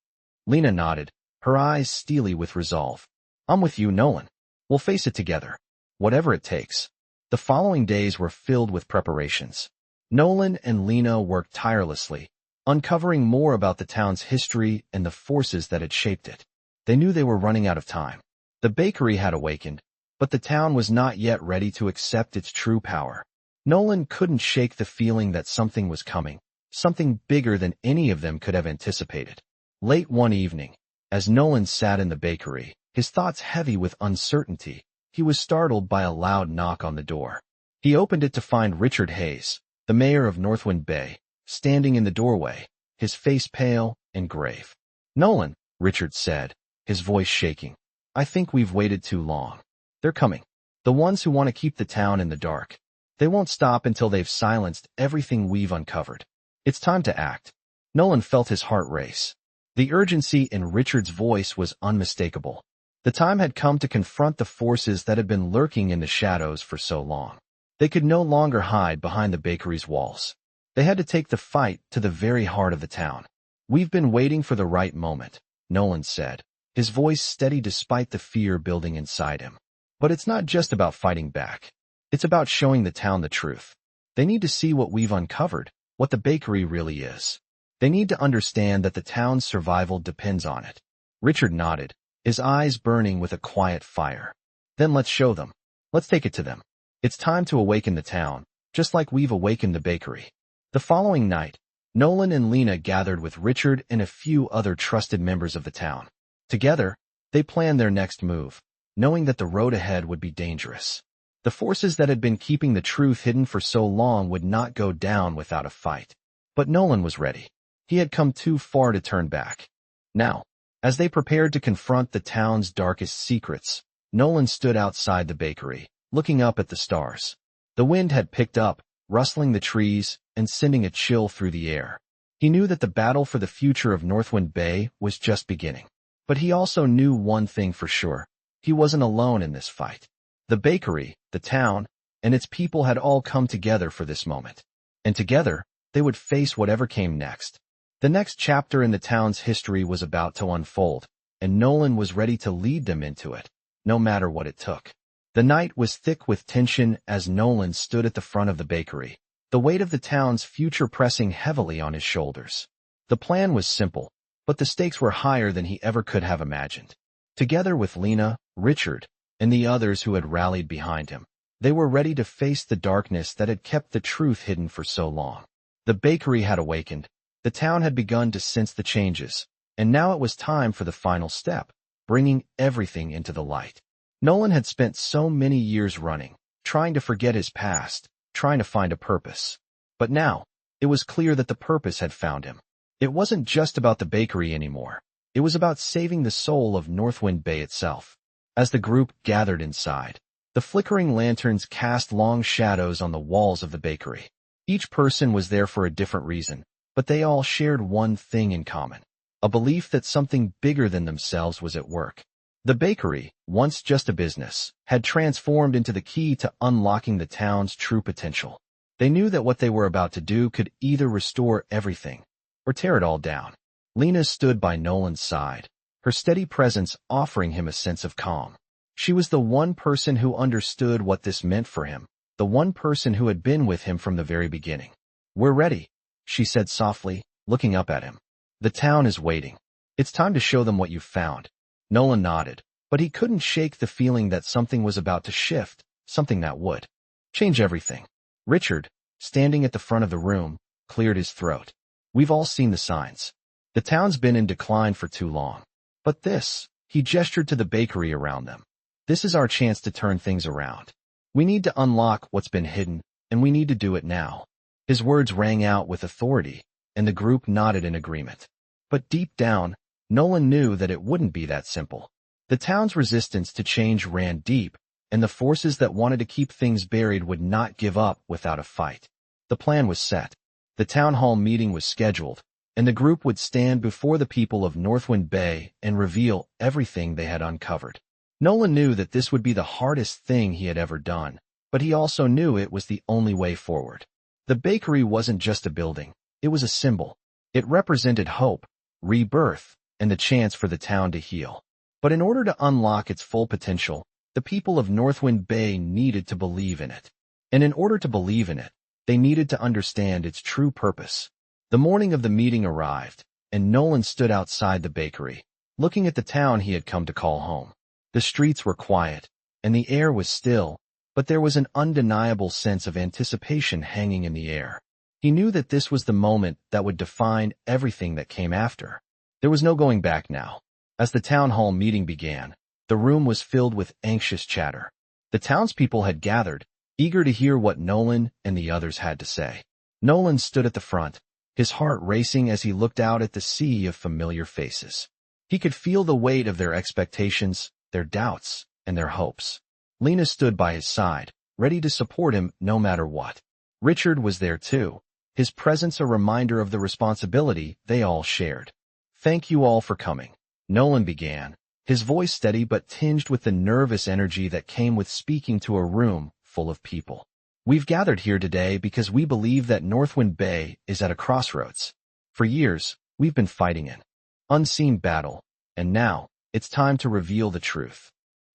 Lena nodded, her eyes steely with resolve. "I'm with you, Nolan. We'll face it together. Whatever it takes." The following days were filled with preparations. Nolan and Lena worked tirelessly, uncovering more about the town's history and the forces that had shaped it. They knew they were running out of time. The bakery had awakened, but the town was not yet ready to accept its true power. Nolan couldn't shake the feeling that something was coming, something bigger than any of them could have anticipated. Late one evening, as Nolan sat in the bakery, his thoughts heavy with uncertainty, he was startled by a loud knock on the door. He opened it to find Richard Hayes, the mayor of Northwind Bay, standing in the doorway, his face pale and grave. "Nolan," Richard said, his voice shaking. "I think we've waited too long. They're coming. The ones who want to keep the town in the dark. They won't stop until they've silenced everything we've uncovered. It's time to act." Nolan felt his heart race. The urgency in Richard's voice was unmistakable. The time had come to confront the forces that had been lurking in the shadows for so long. They could no longer hide behind the bakery's walls. They had to take the fight to the very heart of the town. "We've been waiting for the right moment," Nolan said, his voice steady despite the fear building inside him. "But it's not just about fighting back. It's about showing the town the truth. They need to see what we've uncovered, what the bakery really is. They need to understand that the town's survival depends on it." Richard nodded, his eyes burning with a quiet fire. "Then let's show them. Let's take it to them. It's time to awaken the town, just like we've awakened the bakery." The following night, Nolan and Lena gathered with Richard and a few other trusted members of the town. Together, they planned their next move, knowing that the road ahead would be dangerous. The forces that had been keeping the truth hidden for so long would not go down without a fight. But Nolan was ready. He had come too far to turn back. Now, as they prepared to confront the town's darkest secrets, Nolan stood outside the bakery, looking up at the stars. The wind had picked up, rustling the trees and sending a chill through the air. He knew that the battle for the future of Northwind Bay was just beginning. But he also knew one thing for sure. He wasn't alone in this fight. The bakery, the town, and its people had all come together for this moment. And together, they would face whatever came next. The next chapter in the town's history was about to unfold, and Nolan was ready to lead them into it, no matter what it took. The night was thick with tension as Nolan stood at the front of the bakery, the weight of the town's future pressing heavily on his shoulders. The plan was simple, but the stakes were higher than he ever could have imagined. Together with Lena, Richard, and the others who had rallied behind him, they were ready to face the darkness that had kept the truth hidden for so long. The bakery had awakened, the town had begun to sense the changes, and now it was time for the final step, bringing everything into the light. Nolan had spent so many years running, trying to forget his past, trying to find a purpose. But now, it was clear that the purpose had found him. It wasn't just about the bakery anymore. It was about saving the soul of Northwind Bay itself. As the group gathered inside, the flickering lanterns cast long shadows on the walls of the bakery. Each person was there for a different reason, but they all shared one thing in common, a belief that something bigger than themselves was at work. The bakery, once just a business, had transformed into the key to unlocking the town's true potential. They knew that what they were about to do could either restore everything or tear it all down. Lena stood by Nolan's side, her steady presence offering him a sense of calm. She was the one person who understood what this meant for him, the one person who had been with him from the very beginning. "We're ready," she said softly, looking up at him. "The town is waiting. It's time to show them what you've found." Nolan nodded, but he couldn't shake the feeling that something was about to shift, something that would change everything. Richard, standing at the front of the room, cleared his throat. "We've all seen the signs. The town's been in decline for too long. But this," he gestured to the bakery around them, "this is our chance to turn things around. We need to unlock what's been hidden, and we need to do it now." His words rang out with authority, and the group nodded in agreement. But deep down, Nolan knew that it wouldn't be that simple. The town's resistance to change ran deep, and the forces that wanted to keep things buried would not give up without a fight. The plan was set. The town hall meeting was scheduled, and the group would stand before the people of Northwind Bay and reveal everything they had uncovered. Nolan knew that this would be the hardest thing he had ever done, but he also knew it was the only way forward. The bakery wasn't just a building, it was a symbol. It represented hope, rebirth, and the chance for the town to heal. But in order to unlock its full potential, the people of Northwind Bay needed to believe in it. And in order to believe in it, they needed to understand its true purpose. The morning of the meeting arrived, and Nolan stood outside the bakery, looking at the town he had come to call home. The streets were quiet, and the air was still, but there was an undeniable sense of anticipation hanging in the air. He knew that this was the moment that would define everything that came after. There was no going back now. As the town hall meeting began, the room was filled with anxious chatter. The townspeople had gathered, eager to hear what Nolan and the others had to say. Nolan stood at the front, his heart racing as he looked out at the sea of familiar faces. He could feel the weight of their expectations, their doubts, and their hopes. Lena stood by his side, ready to support him no matter what. Richard was there too, his presence a reminder of the responsibility they all shared. "Thank you all for coming," Nolan began, his voice steady but tinged with the nervous energy that came with speaking to a room full of people. "We've gathered here today because we believe that Northwind Bay is at a crossroads. For years, we've been fighting an unseen battle, and now, it's time to reveal the truth."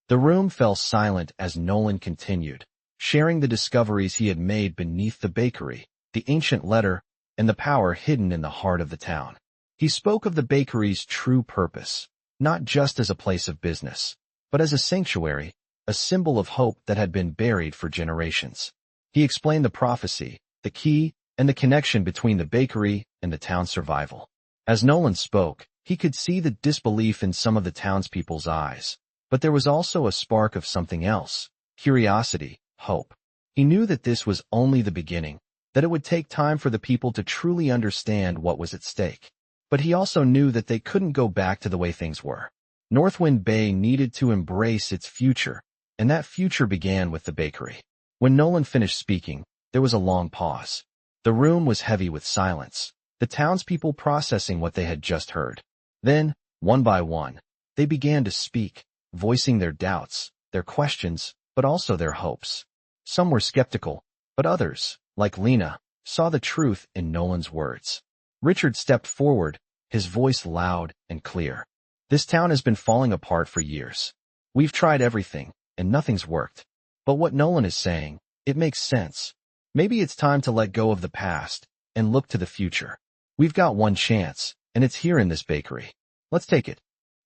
The room fell silent as Nolan continued, sharing the discoveries he had made beneath the bakery, the ancient letter, and the power hidden in the heart of the town. He spoke of the bakery's true purpose, not just as a place of business, but as a sanctuary, a symbol of hope that had been buried for generations. He explained the prophecy, the key, and the connection between the bakery and the town's survival. As Nolan spoke, he could see the disbelief in some of the townspeople's eyes, but there was also a spark of something else, curiosity, hope. He knew that this was only the beginning, that it would take time for the people to truly understand what was at stake. But he also knew that they couldn't go back to the way things were. Northwind Bay needed to embrace its future, and that future began with the bakery. When Nolan finished speaking, there was a long pause. The room was heavy with silence, the townspeople processing what they had just heard. Then, one by one, they began to speak, voicing their doubts, their questions, but also their hopes. Some were skeptical, but others, like Lena, saw the truth in Nolan's words. Richard stepped forward, his voice loud and clear. "This town has been falling apart for years. We've tried everything, and nothing's worked. But what Nolan is saying, it makes sense. Maybe it's time to let go of the past and look to the future. We've got one chance, and it's here in this bakery. Let's take it."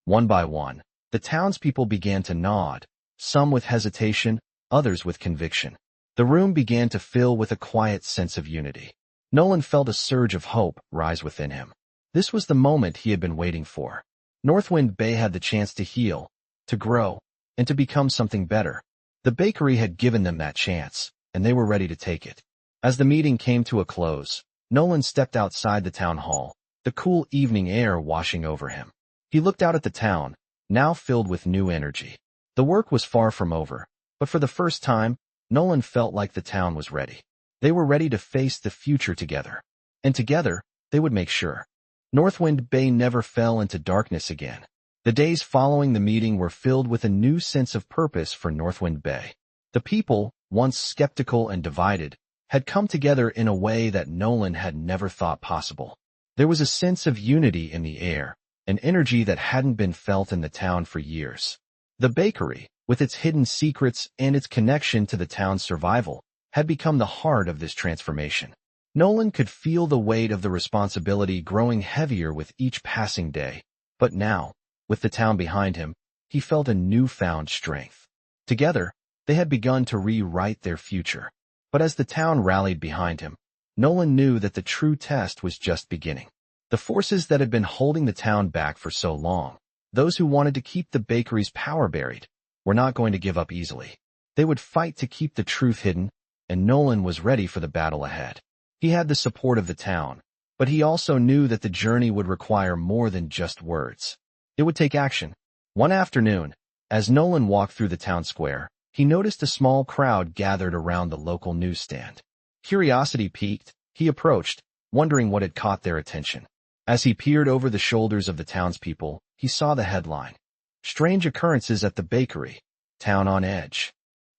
One by one, the townspeople began to nod, some with hesitation, others with conviction. The room began to fill with a quiet sense of unity. Nolan felt a surge of hope rise within him. This was the moment he had been waiting for. Northwind Bay had the chance to heal, to grow, and to become something better. The bakery had given them that chance, and they were ready to take it. As the meeting came to a close, Nolan stepped outside the town hall, the cool evening air washing over him. He looked out at the town, now filled with new energy. The work was far from over, but for the first time, Nolan felt like the town was ready. They were ready to face the future together. And together, they would make sure Northwind Bay never fell into darkness again. The days following the meeting were filled with a new sense of purpose for Northwind Bay. The people, once skeptical and divided, had come together in a way that Nolan had never thought possible. There was a sense of unity in the air, an energy that hadn't been felt in the town for years. The bakery, with its hidden secrets and its connection to the town's survival, had become the heart of this transformation. Nolan could feel the weight of the responsibility growing heavier with each passing day, but now, with the town behind him, he felt a newfound strength. Together, they had begun to rewrite their future. But as the town rallied behind him, Nolan knew that the true test was just beginning. The forces that had been holding the town back for so long, those who wanted to keep the bakery's power buried, were not going to give up easily. They would fight to keep the truth hidden, and Nolan was ready for the battle ahead. He had the support of the town, but he also knew that the journey would require more than just words. It would take action. One afternoon, as Nolan walked through the town square, he noticed a small crowd gathered around the local newsstand. Curiosity piqued, he approached, wondering what had caught their attention. As he peered over the shoulders of the townspeople, he saw the headline, "Strange Occurrences at the Bakery, Town on Edge."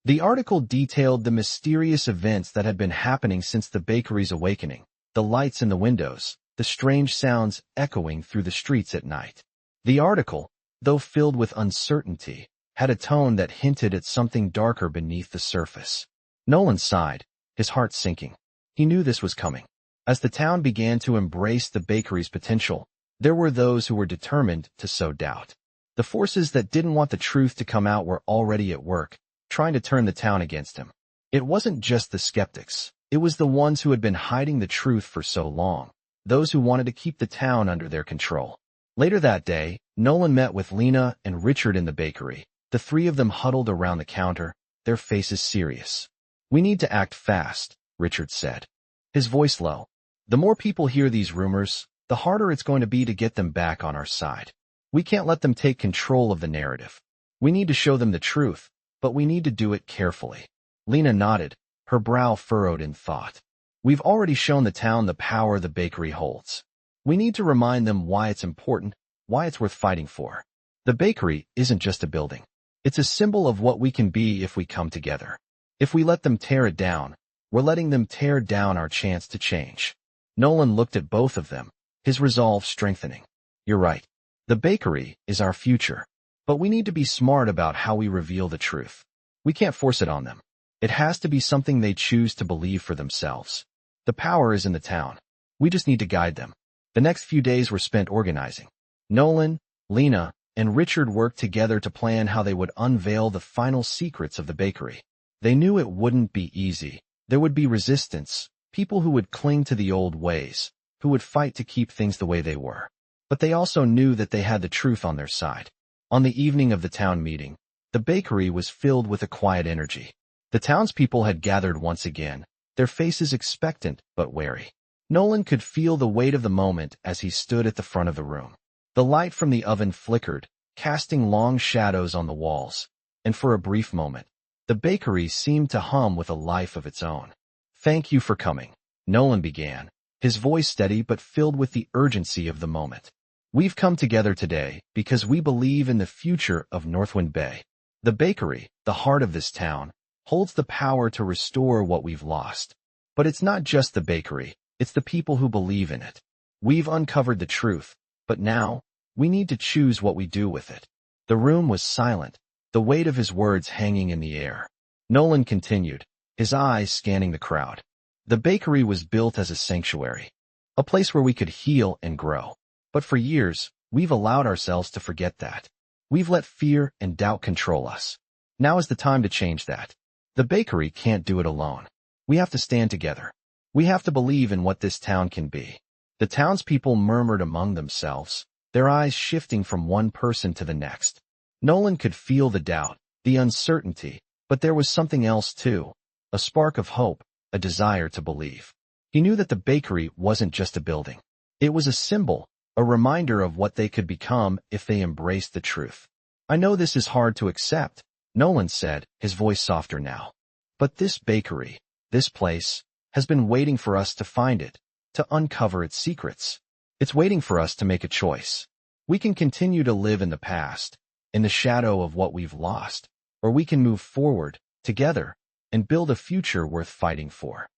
The article detailed the mysterious events that had been happening since the bakery's awakening, the lights in the windows, the strange sounds echoing through the streets at night. The article, though filled with uncertainty, had a tone that hinted at something darker beneath the surface. Nolan sighed, his heart sinking. He knew this was coming. As the town began to embrace the bakery's potential, there were those who were determined to sow doubt. The forces that didn't want the truth to come out were already at work, trying to turn the town against him. It wasn't just the skeptics. It was the ones who had been hiding the truth for so long, those who wanted to keep the town under their control. Later that day, Nolan met with Lena and Richard in the bakery. The three of them huddled around the counter, their faces serious. "We need to act fast," Richard said, his voice low. "The more people hear these rumors, the harder it's going to be to get them back on our side. We can't let them take control of the narrative. We need to show them the truth, but we need to do it carefully." Lena nodded, her brow furrowed in thought. "We've already shown the town the power the bakery holds. We need to remind them why it's important, why it's worth fighting for. The bakery isn't just a building. It's a symbol of what we can be if we come together. If we let them tear it down, we're letting them tear down our chance to change." Nolan looked at both of them, his resolve strengthening. "You're right. The bakery is our future, but we need to be smart about how we reveal the truth. We can't force it on them. It has to be something they choose to believe for themselves. The power is in the town. We just need to guide them." The next few days were spent organizing. Nolan, Lena, and Richard worked together to plan how they would unveil the final secrets of the bakery. They knew it wouldn't be easy. There would be resistance, people who would cling to the old ways, who would fight to keep things the way they were. But they also knew that they had the truth on their side. On the evening of the town meeting, the bakery was filled with a quiet energy. The townspeople had gathered once again, their faces expectant but wary. Nolan could feel the weight of the moment as he stood at the front of the room. The light from the oven flickered, casting long shadows on the walls, and for a brief moment, the bakery seemed to hum with a life of its own. "Thank you for coming," Nolan began, his voice steady but filled with the urgency of the moment. "We've come together today because we believe in the future of Northwind Bay. The bakery, the heart of this town, holds the power to restore what we've lost. But it's not just the bakery, it's the people who believe in it. We've uncovered the truth, but now, we need to choose what we do with it." The room was silent, the weight of his words hanging in the air. Nolan continued, his eyes scanning the crowd. "The bakery was built as a sanctuary, a place where we could heal and grow. But for years, we've allowed ourselves to forget that. We've let fear and doubt control us. Now is the time to change that. The bakery can't do it alone. We have to stand together. We have to believe in what this town can be." The townspeople murmured among themselves, their eyes shifting from one person to the next. Nolan could feel the doubt, the uncertainty, but there was something else too, a spark of hope, a desire to believe. He knew that the bakery wasn't just a building. It was a symbol, a reminder of what they could become if they embraced the truth. "I know this is hard to accept," Nolan said, his voice softer now. "But this bakery, this place, has been waiting for us to find it, to uncover its secrets. It's waiting for us to make a choice. We can continue to live in the past, in the shadow of what we've lost, or we can move forward, together, and build a future worth fighting for."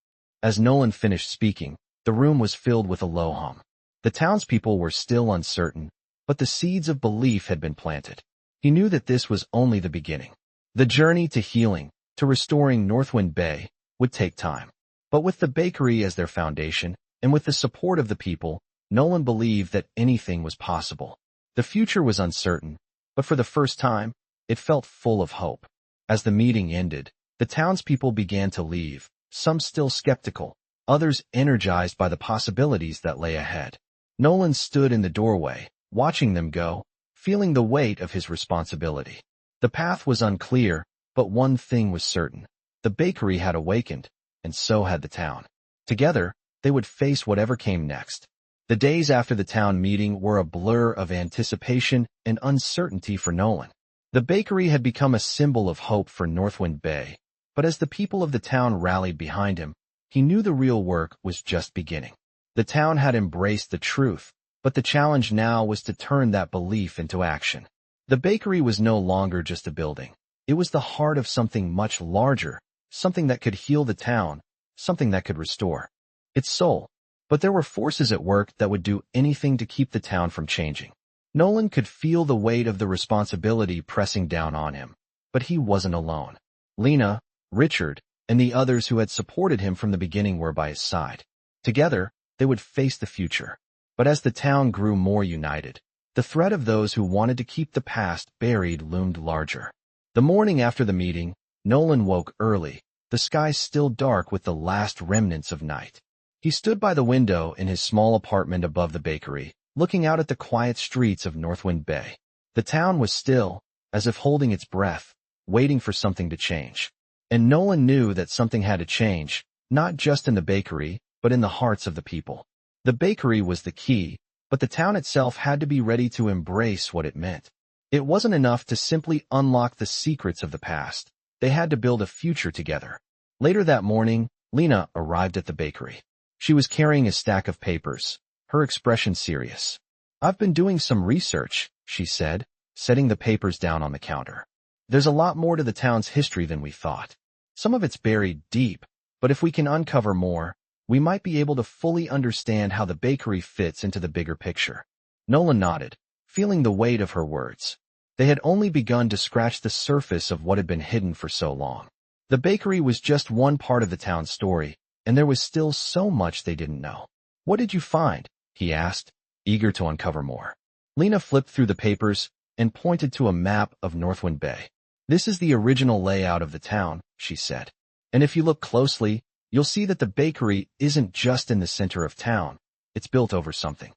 As Nolan finished speaking, the room was filled with a low hum. The townspeople were still uncertain, but the seeds of belief had been planted. He knew that this was only the beginning. The journey to healing, to restoring Northwind Bay, would take time. But with the bakery as their foundation, and with the support of the people, Nolan believed that anything was possible. The future was uncertain, but for the first time, it felt full of hope. As the meeting ended, the townspeople began to leave, some still skeptical, others energized by the possibilities that lay ahead. Nolan stood in the doorway, watching them go, feeling the weight of his responsibility. The path was unclear, but one thing was certain. The bakery had awakened, and so had the town. Together, they would face whatever came next. The days after the town meeting were a blur of anticipation and uncertainty for Nolan. The bakery had become a symbol of hope for Northwind Bay, but as the people of the town rallied behind him, he knew the real work was just beginning. The town had embraced the truth, but the challenge now was to turn that belief into action. The bakery was no longer just a building. It was the heart of something much larger, something that could heal the town, something that could restore its soul. But there were forces at work that would do anything to keep the town from changing. Nolan could feel the weight of the responsibility pressing down on him, but he wasn't alone. Lena, Richard, and the others who had supported him from the beginning were by his side. Together, they would face the future. But as the town grew more united, the threat of those who wanted to keep the past buried loomed larger. The morning after the meeting, Nolan woke early, the sky still dark with the last remnants of night. He stood by the window in his small apartment above the bakery, looking out at the quiet streets of Northwind Bay. The town was still, as if holding its breath, waiting for something to change. And Nolan knew that something had to change, not just in the bakery, but in the hearts of the people. The bakery was the key, but the town itself had to be ready to embrace what it meant. It wasn't enough to simply unlock the secrets of the past. They had to build a future together. Later that morning, Lena arrived at the bakery. She was carrying a stack of papers, her expression serious. "I've been doing some research," she said, setting the papers down on the counter. "There's a lot more to the town's history than we thought. Some of it's buried deep, but if we can uncover more, we might be able to fully understand how the bakery fits into the bigger picture." Nolan nodded, feeling the weight of her words. They had only begun to scratch the surface of what had been hidden for so long. The bakery was just one part of the town's story, and there was still so much they didn't know. "What did you find?" he asked, eager to uncover more. Lena flipped through the papers and pointed to a map of Northwind Bay. "This is the original layout of the town," she said. "And if you look closely, you'll see that the bakery isn't just in the center of town. It's built over something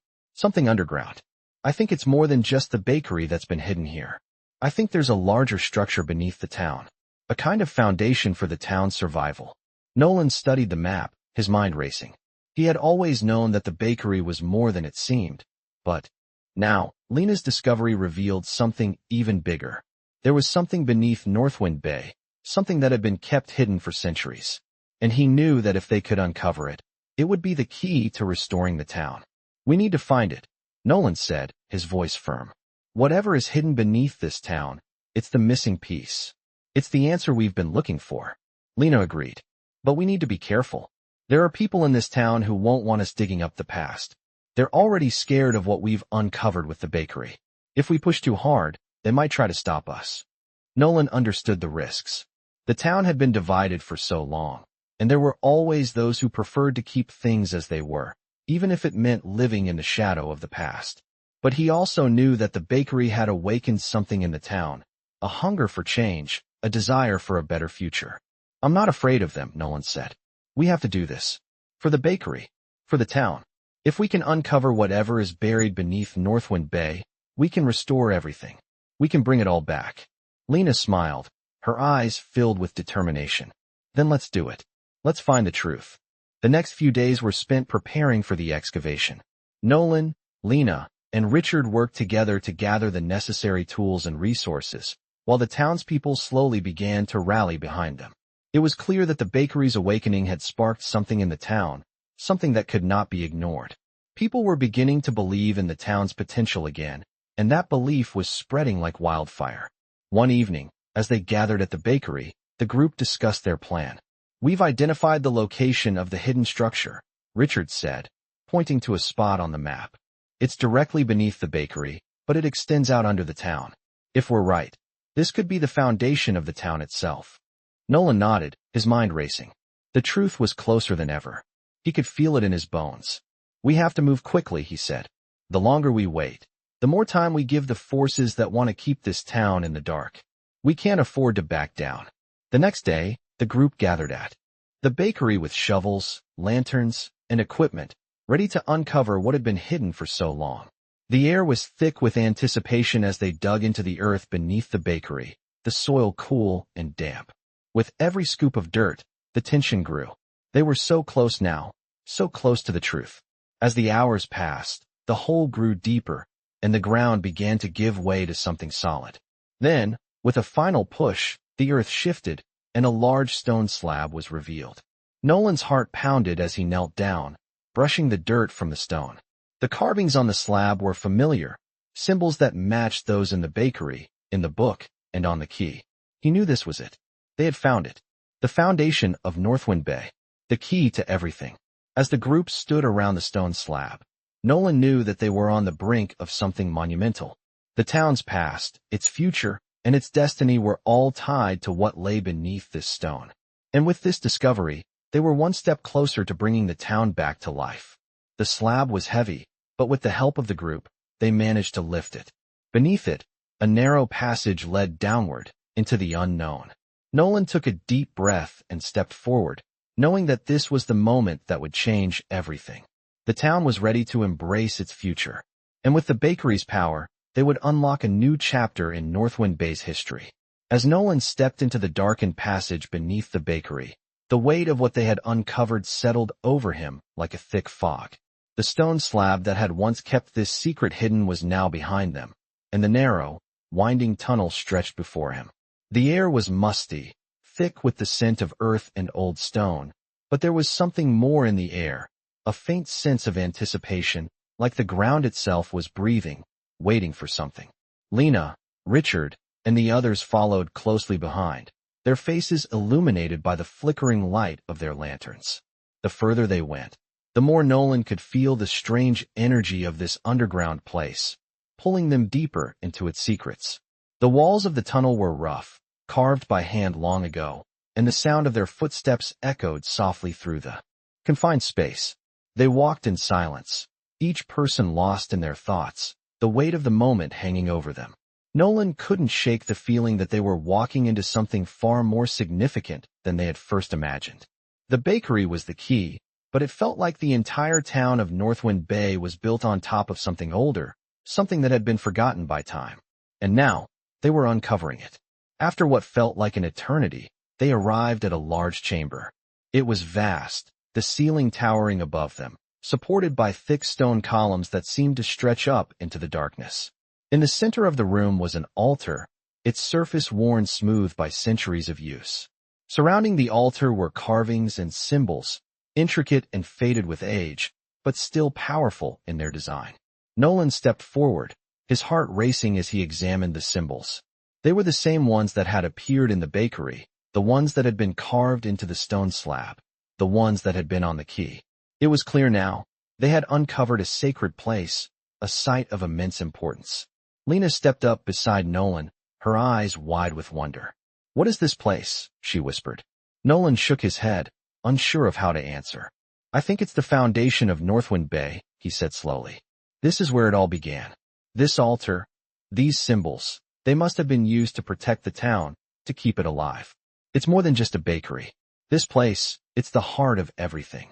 underground. I think it's more than just the bakery that's been hidden here. I think there's a larger structure beneath the town, a kind of foundation for the town's survival." Nolan studied the map, his mind racing. He had always known that the bakery was more than it seemed, but now, Lena's discovery revealed something even bigger. There was something beneath Northwind Bay, something that had been kept hidden for centuries. And he knew that if they could uncover it, it would be the key to restoring the town. "We need to find it," Nolan said, his voice firm. "Whatever is hidden beneath this town, it's the missing piece. It's the answer we've been looking for." Lena agreed. "But we need to be careful. There are people in this town who won't want us digging up the past. They're already scared of what we've uncovered with the bakery. If we push too hard, they might try to stop us." Nolan understood the risks. The town had been divided for so long, and there were always those who preferred to keep things as they were, even if it meant living in the shadow of the past. But he also knew that the bakery had awakened something in the town, a hunger for change, a desire for a better future. "I'm not afraid of them," Nolan said. "We have to do this. For the bakery. For the town. If we can uncover whatever is buried beneath Northwind Bay, we can restore everything. We can bring it all back." Lena smiled, her eyes filled with determination. "Then let's do it. Let's find the truth." The next few days were spent preparing for the excavation. Nolan, Lena, and Richard worked together to gather the necessary tools and resources, while the townspeople slowly began to rally behind them. It was clear that the bakery's awakening had sparked something in the town, something that could not be ignored. People were beginning to believe in the town's potential again, and that belief was spreading like wildfire. One evening, as they gathered at the bakery, the group discussed their plan. "We've identified the location of the hidden structure," Richard said, pointing to a spot on the map. "It's directly beneath the bakery, but it extends out under the town. If we're right, this could be the foundation of the town itself." Nolan nodded, his mind racing. The truth was closer than ever. He could feel it in his bones. "We have to move quickly," he said. "The longer we wait, the more time we give the forces that want to keep this town in the dark. We can't afford to back down." The next day, the group gathered at the bakery with shovels, lanterns, and equipment, ready to uncover what had been hidden for so long. The air was thick with anticipation as they dug into the earth beneath the bakery, the soil cool and damp. With every scoop of dirt, the tension grew. They were so close now, so close to the truth. As the hours passed, the hole grew deeper, and the ground began to give way to something solid. Then, with a final push, the earth shifted, and a large stone slab was revealed. Nolan's heart pounded as he knelt down, brushing the dirt from the stone. The carvings on the slab were familiar, symbols that matched those in the bakery, in the book, and on the key. He knew this was it. They had found it. The foundation of Northwind Bay. The key to everything. As the group stood around the stone slab, Nolan knew that they were on the brink of something monumental. The town's past, its future, and its destiny were all tied to what lay beneath this stone. And with this discovery, they were one step closer to bringing the town back to life. The slab was heavy, but with the help of the group, they managed to lift it. Beneath it, a narrow passage led downward, into the unknown. Nolan took a deep breath and stepped forward, knowing that this was the moment that would change everything. The town was ready to embrace its future, and with the bakery's power, they would unlock a new chapter in Northwind Bay's history. As Nolan stepped into the darkened passage beneath the bakery, the weight of what they had uncovered settled over him like a thick fog. The stone slab that had once kept this secret hidden was now behind them, and the narrow, winding tunnel stretched before him. The air was musty, thick with the scent of earth and old stone, but there was something more in the air, a faint sense of anticipation, like the ground itself was breathing, waiting for something. Lena, Richard, and the others followed closely behind, their faces illuminated by the flickering light of their lanterns. The further they went, the more Nolan could feel the strange energy of this underground place, pulling them deeper into its secrets. The walls of the tunnel were rough, carved by hand long ago, and the sound of their footsteps echoed softly through the confined space. They walked in silence, each person lost in their thoughts, the weight of the moment hanging over them. Nolan couldn't shake the feeling that they were walking into something far more significant than they had first imagined. The bakery was the key, but it felt like the entire town of Northwind Bay was built on top of something older, something that had been forgotten by time. And now, they were uncovering it. After what felt like an eternity, they arrived at a large chamber. It was vast, the ceiling towering above them, supported by thick stone columns that seemed to stretch up into the darkness. In the center of the room was an altar, its surface worn smooth by centuries of use. Surrounding the altar were carvings and symbols, intricate and faded with age, but still powerful in their design. Nolan stepped forward, his heart racing as he examined the symbols. They were the same ones that had appeared in the bakery, the ones that had been carved into the stone slab, the ones that had been on the key. It was clear now, they had uncovered a sacred place, a site of immense importance. Lena stepped up beside Nolan, her eyes wide with wonder. "What is this place?" she whispered. Nolan shook his head, unsure of how to answer. "I think it's the foundation of Northwind Bay," he said slowly. "This is where it all began. This altar, these symbols, they must have been used to protect the town, to keep it alive. It's more than just a bakery. This place, it's the heart of everything."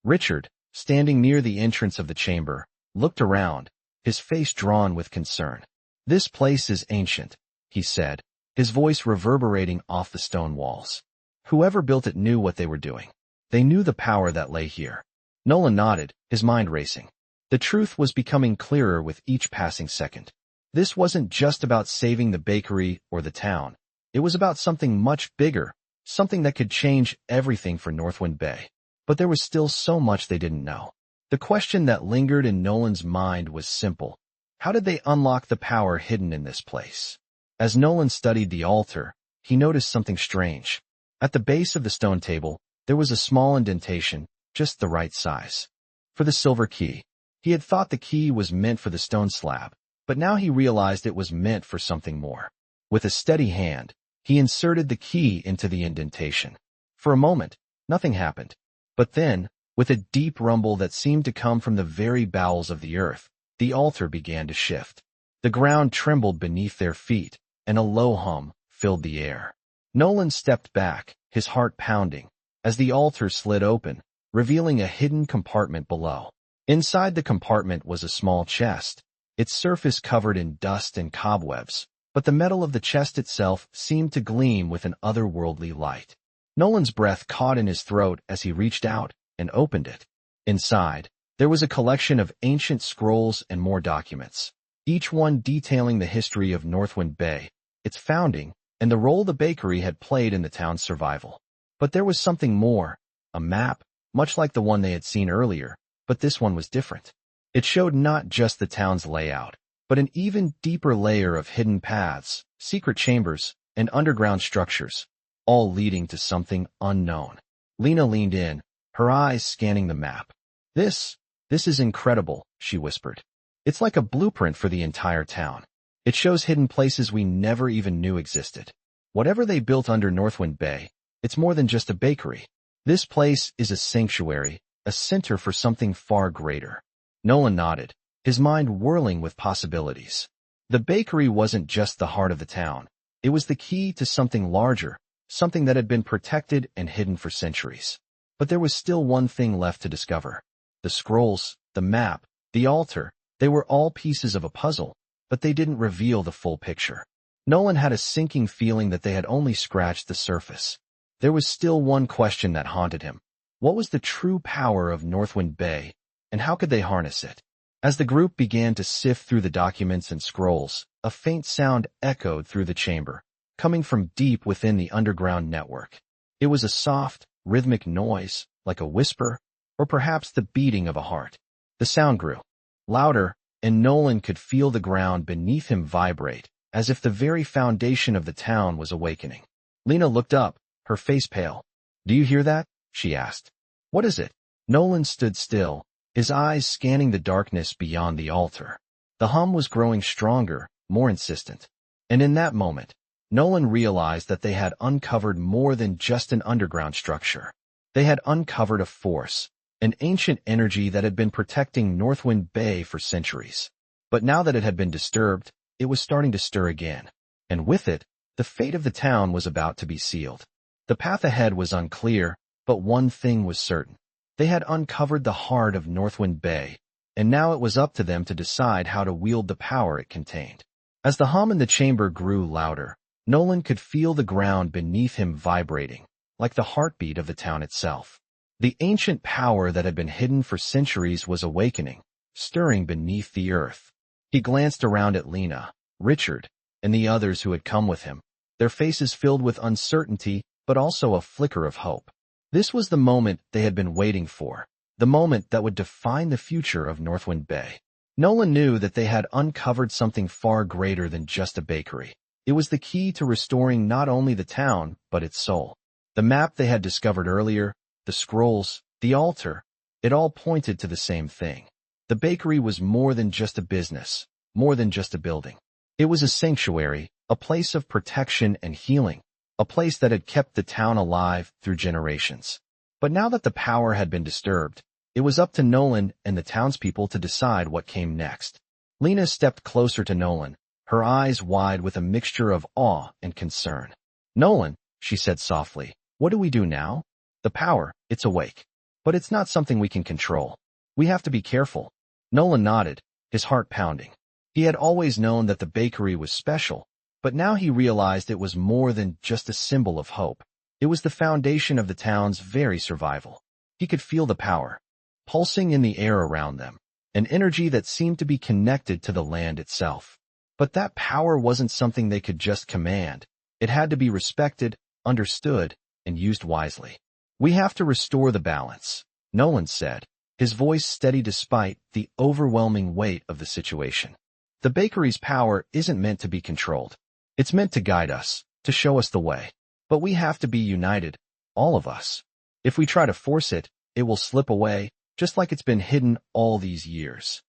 Richard, standing near the entrance of the chamber, looked around, his face drawn with concern. "This place is ancient," he said, his voice reverberating off the stone walls. "Whoever built it knew what they were doing. They knew the power that lay here." Nolan nodded, his mind racing. The truth was becoming clearer with each passing second. This wasn't just about saving the bakery or the town. It was about something much bigger, something that could change everything for Northwind Bay. But there was still so much they didn't know. The question that lingered in Nolan's mind was simple. How did they unlock the power hidden in this place? As Nolan studied the altar, he noticed something strange. At the base of the stone table, there was a small indentation, just the right size, for the silver key. He had thought the key was meant for the stone slab, but now he realized it was meant for something more. With a steady hand, he inserted the key into the indentation. For a moment, nothing happened. But then, with a deep rumble that seemed to come from the very bowels of the earth, the altar began to shift. The ground trembled beneath their feet, and a low hum filled the air. Nolan stepped back, his heart pounding, as the altar slid open, revealing a hidden compartment below. Inside the compartment was a small chest, its surface covered in dust and cobwebs, but the metal of the chest itself seemed to gleam with an otherworldly light. Nolan's breath caught in his throat as he reached out and opened it. Inside, there was a collection of ancient scrolls and more documents, each one detailing the history of Northwind Bay, its founding, and the role the bakery had played in the town's survival. But there was something more, a map, much like the one they had seen earlier, but this one was different. It showed not just the town's layout, but an even deeper layer of hidden paths, secret chambers, and underground structures, all leading to something unknown. Lena leaned in, her eyes scanning the map. This is incredible," she whispered. "It's like a blueprint for the entire town. It shows hidden places we never even knew existed. Whatever they built under Northwind Bay, it's more than just a bakery. This place is a sanctuary, a center for something far greater." Nolan nodded, his mind whirling with possibilities. The bakery wasn't just the heart of the town. It was the key to something larger, something that had been protected and hidden for centuries. But there was still one thing left to discover. The scrolls, the map, the altar, they were all pieces of a puzzle, but they didn't reveal the full picture. Nolan had a sinking feeling that they had only scratched the surface. There was still one question that haunted him. What was the true power of Northwind Bay, and how could they harness it? As the group began to sift through the documents and scrolls, a faint sound echoed through the chamber, coming from deep within the underground network. It was a soft, rhythmic noise, like a whisper, or perhaps the beating of a heart. The sound grew louder, and Nolan could feel the ground beneath him vibrate, as if the very foundation of the town was awakening. Lena looked up, her face pale. "Do you hear that?" she asked. "What is it?" Nolan stood still, his eyes scanning the darkness beyond the altar. The hum was growing stronger, more insistent. And in that moment, Nolan realized that they had uncovered more than just an underground structure. They had uncovered a force, an ancient energy that had been protecting Northwind Bay for centuries. But now that it had been disturbed, it was starting to stir again. And with it, the fate of the town was about to be sealed. The path ahead was unclear, but one thing was certain. They had uncovered the heart of Northwind Bay, and now it was up to them to decide how to wield the power it contained. As the hum in the chamber grew louder, Nolan could feel the ground beneath him vibrating, like the heartbeat of the town itself. The ancient power that had been hidden for centuries was awakening, stirring beneath the earth. He glanced around at Lena, Richard, and the others who had come with him, their faces filled with uncertainty but also a flicker of hope. This was the moment they had been waiting for, the moment that would define the future of Northwind Bay. Nolan knew that they had uncovered something far greater than just a bakery. It was the key to restoring not only the town, but its soul. The map they had discovered earlier, the scrolls, the altar, it all pointed to the same thing. The bakery was more than just a business, more than just a building. It was a sanctuary, a place of protection and healing, a place that had kept the town alive through generations. But now that the power had been disturbed, it was up to Nolan and the townspeople to decide what came next. Lena stepped closer to Nolan, her eyes wide with a mixture of awe and concern. "Nolan," she said softly, "what do we do now? The power, it's awake. But it's not something we can control. We have to be careful." Nolan nodded, his heart pounding. He had always known that the bakery was special, but now he realized it was more than just a symbol of hope. It was the foundation of the town's very survival. He could feel the power, pulsing in the air around them, an energy that seemed to be connected to the land itself. But that power wasn't something they could just command. It had to be respected, understood, and used wisely. "We have to restore the balance," Nolan said, his voice steady despite the overwhelming weight of the situation. "The bakery's power isn't meant to be controlled. It's meant to guide us, to show us the way. But we have to be united, all of us. If we try to force it, it will slip away, just like it's been hidden all these years."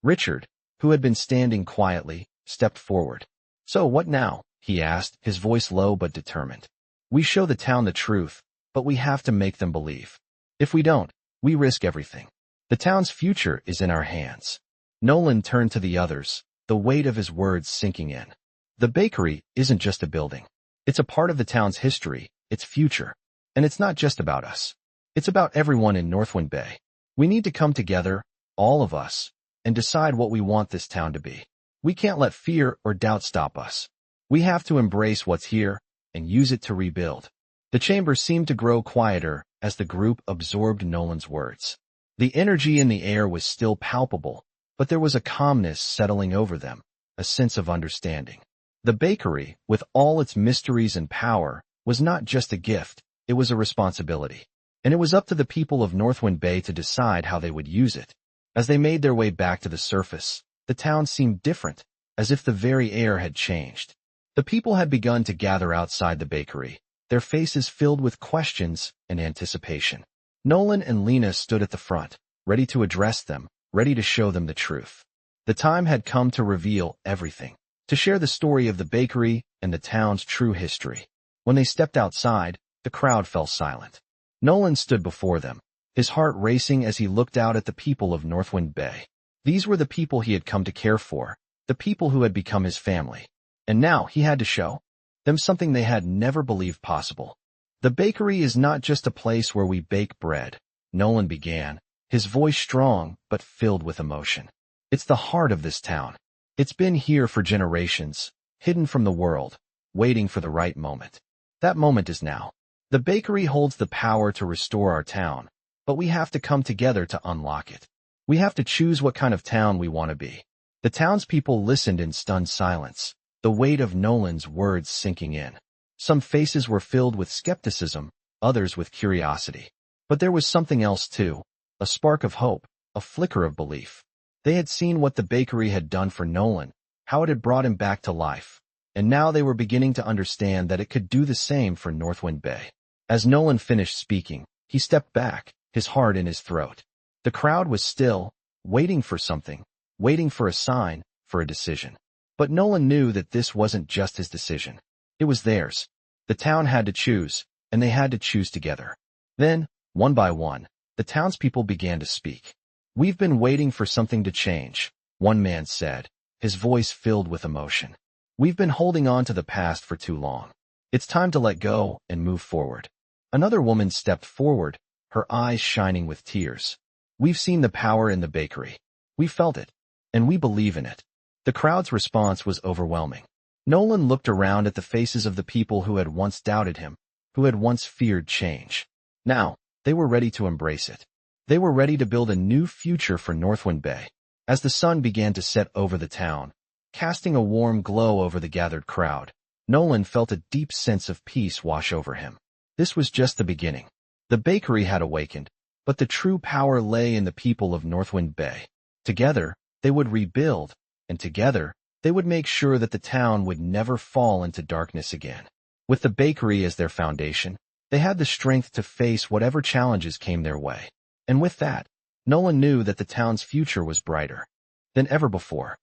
Richard, who had been standing quietly, stepped forward. "So what now?" he asked, his voice low but determined. "We show the town the truth, but we have to make them believe. If we don't, we risk everything. The town's future is in our hands." Nolan turned to the others, the weight of his words sinking in. The bakery isn't just a building. It's a part of the town's history, its future. And it's not just about us. It's about everyone in Northwind Bay. We need to come together, all of us, and decide what we want this town to be. We can't let fear or doubt stop us. We have to embrace what's here and use it to rebuild. The chamber seemed to grow quieter as the group absorbed Nolan's words. The energy in the air was still palpable, but there was a calmness settling over them, a sense of understanding. The bakery, with all its mysteries and power, was not just a gift, it was a responsibility. And it was up to the people of Northwind Bay to decide how they would use it. As they made their way back to the surface, the town seemed different, as if the very air had changed. The people had begun to gather outside the bakery, their faces filled with questions and anticipation. Nolan and Lena stood at the front, ready to address them, ready to show them the truth. The time had come to reveal everything, to share the story of the bakery and the town's true history. When they stepped outside, the crowd fell silent. Nolan stood before them, his heart racing as he looked out at the people of Northwind Bay. These were the people he had come to care for, the people who had become his family. And now he had to show. them something they had never believed possible. The bakery is not just a place where we bake bread, Nolan began, his voice strong but filled with emotion. It's the heart of this town. It's been here for generations, hidden from the world, waiting for the right moment. That moment is now. The bakery holds the power to restore our town, but we have to come together to unlock it. We have to choose what kind of town we want to be. The townspeople listened in stunned silence, the weight of Nolan's words sinking in. Some faces were filled with skepticism, others with curiosity. But there was something else too, a spark of hope, a flicker of belief. They had seen what the bakery had done for Nolan, how it had brought him back to life, and now they were beginning to understand that it could do the same for Northwind Bay. As Nolan finished speaking, he stepped back, his heart in his throat. The crowd was still, waiting for something, waiting for a sign, for a decision. But Nolan knew that this wasn't just his decision. It was theirs. The town had to choose, and they had to choose together. Then, one by one, the townspeople began to speak. "We've been waiting for something to change," one man said, his voice filled with emotion. "We've been holding on to the past for too long. It's time to let go and move forward." Another woman stepped forward, her eyes shining with tears. "We've seen the power in the bakery. We felt it, and we believe in it." The crowd's response was overwhelming. Nolan looked around at the faces of the people who had once doubted him, who had once feared change. Now, they were ready to embrace it. They were ready to build a new future for Northwind Bay. As the sun began to set over the town, casting a warm glow over the gathered crowd, Nolan felt a deep sense of peace wash over him. This was just the beginning. The bakery had awakened, but the true power lay in the people of Northwind Bay. Together, they would rebuild, and together, they would make sure that the town would never fall into darkness again. With the bakery as their foundation, they had the strength to face whatever challenges came their way. And with that, Nolan knew that the town's future was brighter than ever before.